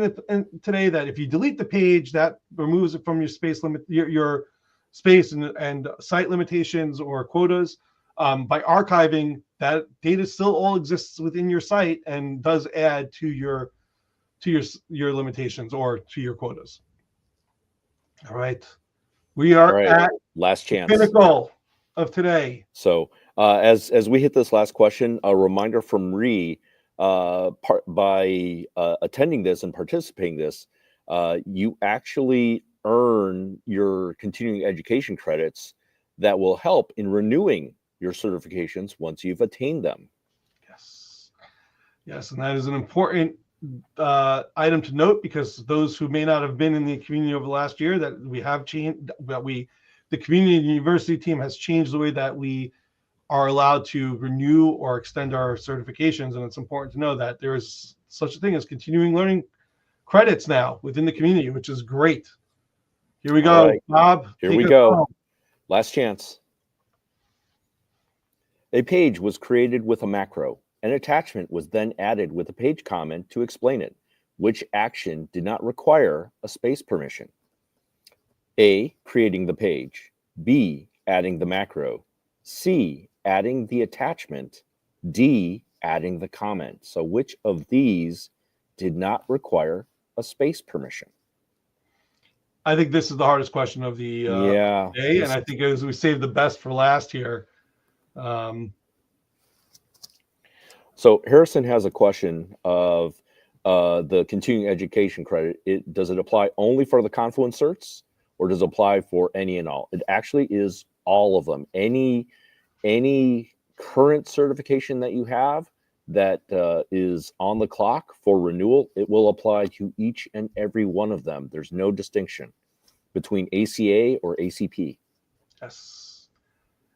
today, that if you delete the page, that removes it from your space limit, your space and site limitations or quotas. By archiving, that data still all exists within your site and does add to your limitations or to your quotas. All right. We are at last chance. Pinnacle. of today. So as we hit this last question, a reminder from Ree, by attending this and participating this, you actually earn your continuing education credits that will help in renewing your certifications once you've attained them. Yes, and that is an important item to note, because those who may not have been in the community over the last year, that we have changed, the community and university team has changed the way that we are allowed to renew or extend our certifications. And it's important to know that there is such a thing as continuing learning credits now within the community, which is great. Here we go, right. Bob. Here we go. Last chance. A page was created with a macro. An attachment was then added with a page comment to explain it. Which action did not require a space permission? A, creating the page. B, adding the macro. C, adding the attachment. D, adding the comment. So which of these did not require a space permission? I think this is the hardest question of the day, and I think as we saved the best for last here. So Harrison has a question of the continuing education credit. Does it apply only for the Confluence certs, or does it apply for any and all? It actually is all of them. Any current certification that you have that is on the clock for renewal, it will apply to each and every one of them. There's no distinction between ACA or ACP. Yes.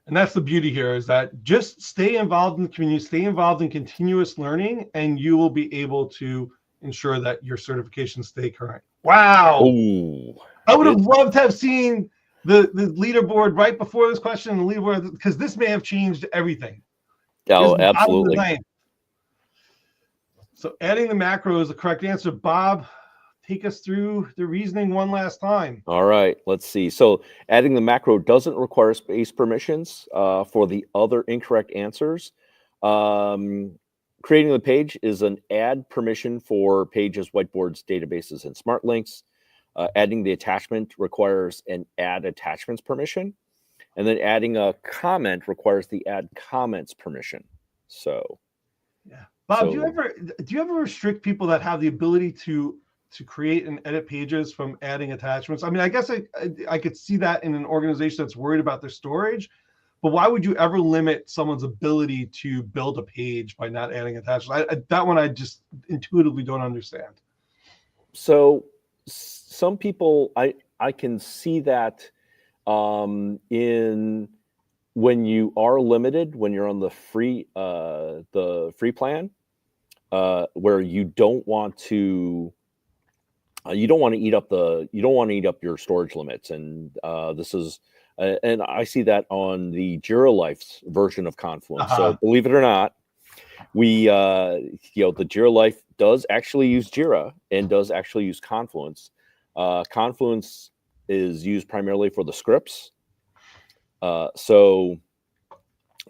And that's the beauty here, is that just stay involved in the community, stay involved in continuous learning, and you will be able to ensure that your certifications stay current. Wow. Ooh, I would have loved to have seen the leaderboard right before this question, the leaderboard, because this may have changed everything. Oh, absolutely. So adding the macro is the correct answer. Bob, take us through the reasoning one last time. All right, let's see. So adding the macro doesn't require space permissions for the other incorrect answers. Creating the page is an add permission for pages, whiteboards, databases, and smart links. Adding the attachment requires an add attachments permission. And then adding a comment requires the add comments permission. So, yeah. Bob, do you ever restrict people that have the ability to create and edit pages from adding attachments? I mean, I guess I could see that in an organization that's worried about their storage, but why would you ever limit someone's ability to build a page by not adding attachments? That one I just intuitively don't understand. So some people, I can see that in when you are limited, when you're on the free plan, where you don't want to eat up your storage limits, and this is and I see that on the Jira Life's version of Confluence. So believe it or not, we the Jira Life does actually use Jira and does actually use Confluence. Confluence is used primarily for the scripts. So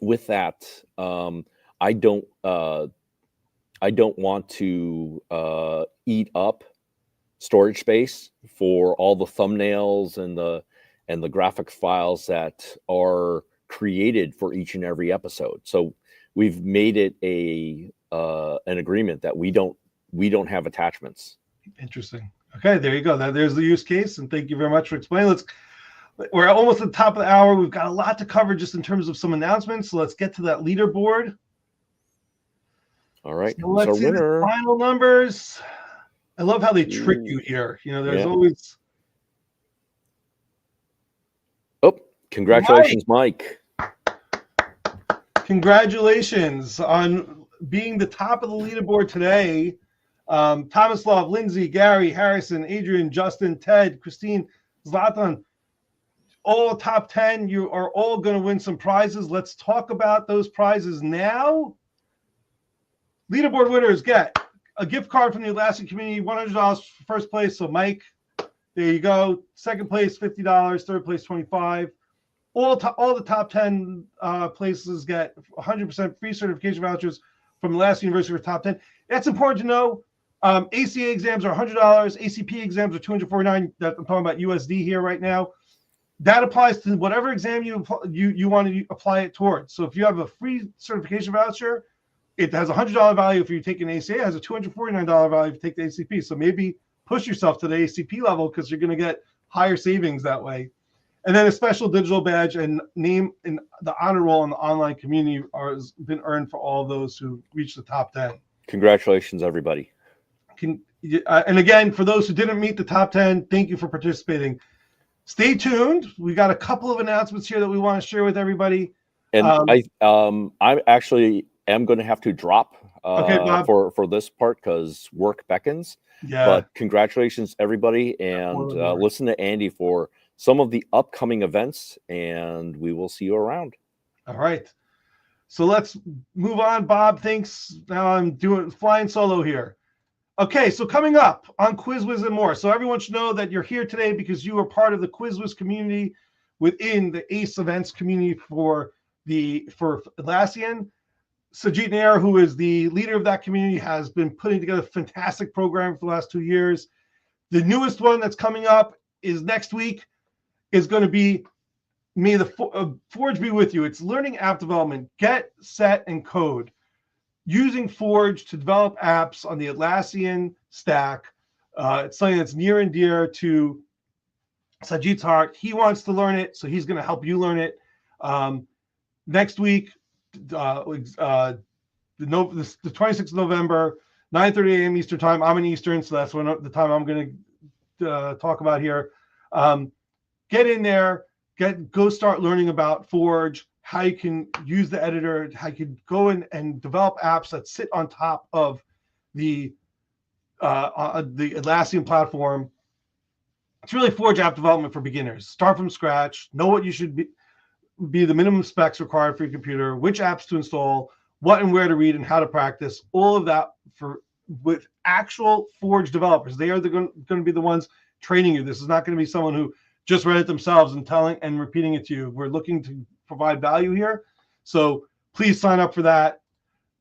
with that, I don't want to eat up storage space for all the thumbnails and the graphic files that are created for each and every episode. So we've made it an agreement that we don't have attachments. Interesting. Okay, there you go. There's the use case, and thank you very much for explaining. We're almost at the top of the hour. We've got a lot to cover just in terms of some announcements. So let's get to that leaderboard. All right. So let's see the final numbers. I love how they trick you here. There's always. Oh, congratulations, Mike. Congratulations on being the top of the leaderboard today. Thomas Love, Lindsay, Gary, Harrison, Adrian, Justin, Ted, Christine, Zlatan, all top 10. You are all going to win some prizes. Let's talk about those prizes now. Leaderboard winners get a gift card from the Atlassian community, $100 for first place. So Mike, there you go. Second place, $50. Third place, $25. All the top 10 places get 100% free certification vouchers from Atlassian University for top 10. That's important to know. ACA exams are $100. ACP exams are $249. I'm talking about USD here right now. that applies to whatever exam you want to apply it towards. So if you have a free certification voucher, it has a $100 value if you take an ACA. It has a $249 value if you take the ACP. So maybe push yourself to the ACP level because you're going to get higher savings that way. And then a special digital badge and name in the honor roll in the online community has been earned for all those who reach the top 10. Congratulations, everybody. And again, for those who didn't meet the top 10, thank you for participating. Stay tuned. We got a couple of announcements here that we want to share with everybody. And I actually am going to have to drop okay, Bob. for this part because work beckons. Yeah. But congratulations, everybody, and listen to Andy for some of the upcoming events, and we will see you around. All right. So let's move on, Bob. Thanks. Now I'm flying solo here. Okay, so coming up on QuizWiz and more. So everyone should know that you're here today because you are part of the QuizWiz community within the ACE events community for Atlassian. Sajid Nair, who is the leader of that community, has been putting together a fantastic program for the last 2 years. The newest one that's coming up is next week. Is going to be May the Forge be with you. It's learning app development, get, set, and code. Using Forge to develop apps on the Atlassian stack. It's something that's near and dear to Sajid's heart. He wants to learn it, so he's going to help you learn it. Next week, the 26th of November, 9:30 a.m. Eastern time. I'm in Eastern, so that's the time I'm going to talk about here. Get in there, go start learning about Forge, how you can use the editor, how you can go in and develop apps that sit on top of the Atlassian platform. It's really Forge app development for beginners. Start from scratch, know what you should be the minimum specs required for your computer, which apps to install, what and where to read, and how to practice. All of that with actual Forge developers. They are going to be the ones training you. This is not going to be someone who just read it themselves and telling and repeating it to you. We're looking to provide value here. So please sign up for that.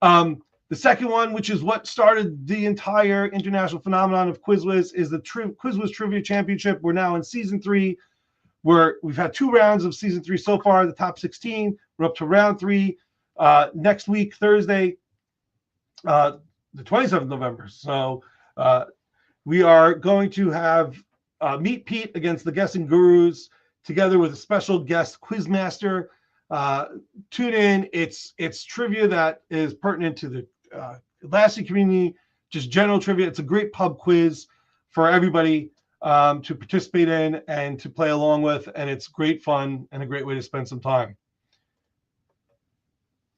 The second one, which is what started the entire international phenomenon of QuizWiz, is the QuizWiz Trivia Championship. We're now in season 3. We've had 2 rounds of season 3 so far, the top 16. We're up to round 3 next week, Thursday, the 27th of November. So we are going to have Meet Pete against the Guessing Gurus, together with a special guest quizmaster. Tune in. It's trivia that is pertinent to the Atlassian community, just general trivia. It's a great pub quiz for everybody to participate in and to play along with, and it's great fun and a great way to spend some time.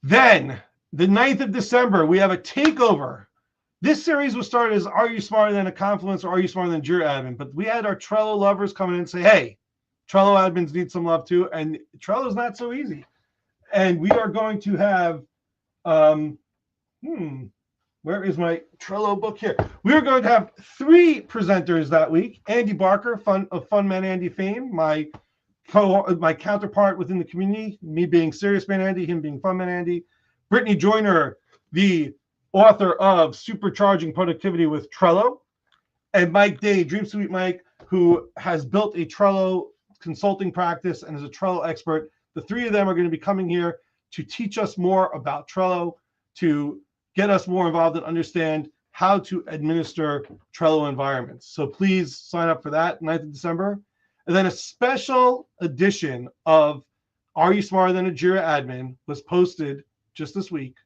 Then, the 9th of December, we have a takeover. This series was started as Are You Smarter Than a Confluence or Are You Smarter Than Jira Admin? But we had our Trello lovers come in and say, hey, Trello admins need some love too. And Trello is not so easy. And we are going to have, where is my Trello book here? We are going to have 3 presenters that week. Andy Barker, of Fun Man Andy fame, my counterpart within the community, me being Serious Man Andy, him being Fun Man Andy. Brittany Joyner, the author of Supercharging Productivity with Trello, and Mike Day, Dream Suite Mike, who has built a Trello consulting practice and is a Trello expert. The 3 of them are going to be coming here to teach us more about Trello, to get us more involved and understand how to administer Trello environments. So please sign up for that, 9th of December. And then a special edition of Are You Smarter Than a Jira Admin was posted just this week.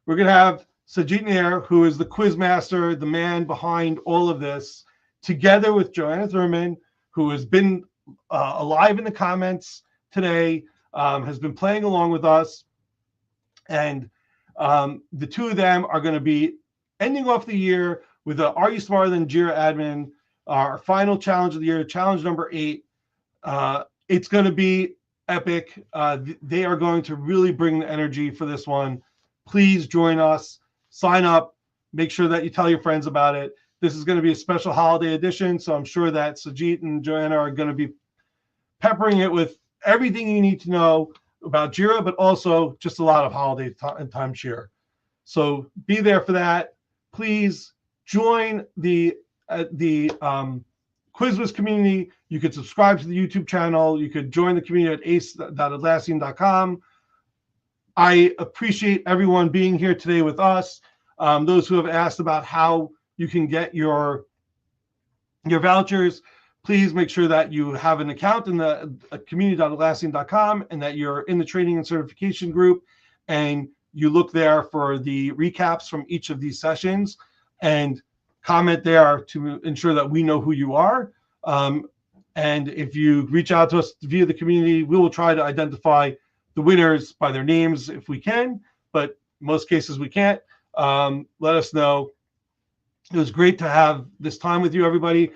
We're going to have Sajid Nair, who is the quiz master, the man behind all of this, together with Joanna Thurman, who has been alive in the comments today, has been playing along with us. And the 2 of them are going to be ending off the year with the Are You Smarter Than Jira Admin, our final challenge of the year, challenge number 8. It's going to be epic. They are going to really bring the energy for this one. Please join us. Sign up. Make sure that you tell your friends about it. This is going to be a special holiday edition, so I'm sure that Sajid and Joanna are going to be peppering it with everything you need to know about Jira, but also just a lot of holiday time cheer. So be there for that. Please join the QuizWiz community. You could subscribe to the YouTube channel. You could join the community at ace.atlassian.com. I appreciate everyone being here today with us. Those who have asked about how you can get your vouchers, please make sure that you have an account in the community.atlassian.com and that you're in the training and certification group, and you look there for the recaps from each of these sessions and comment there to ensure that we know who you are. And if you reach out to us via the community, we will try to identify the winners by their names if we can, but most cases we can't. Let us know. It was great to have this time with you, everybody.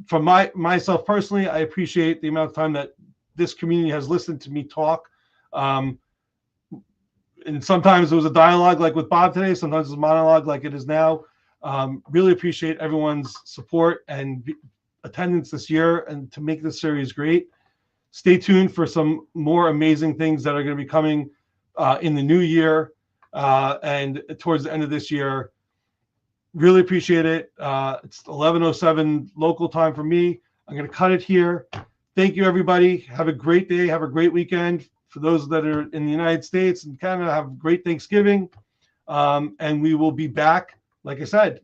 From myself personally, I appreciate the amount of time that this community has listened to me talk. And sometimes it was a dialogue like with Bob today, sometimes it's a monologue like it is now. Really appreciate everyone's support and attendance this year and to make this series great. Stay tuned for some more amazing things that are going to be coming in the new year and towards the end of this year. Really appreciate it. It's 11:07 local time for me. I'm going to cut it here. Thank you, everybody. Have a great day. Have a great weekend. For those that are in the United States and Canada, have a great Thanksgiving. And we will be back, like I said,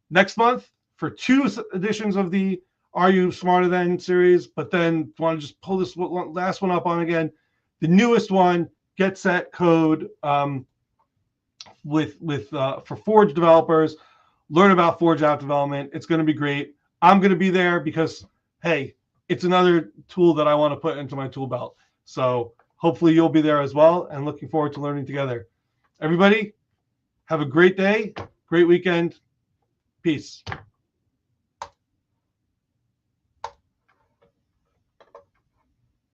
next month for 2 editions of the Are You Smarter Than series. But then want to just pull this last one up on again. The newest one, Get Set Code, for Forge developers. Learn about Forge app development. It's going to be great. I'm going to be there because, hey, it's another tool that I want to put into my tool belt. So hopefully you'll be there as well, and looking forward to learning together. Everybody, have a great day, great weekend. Peace.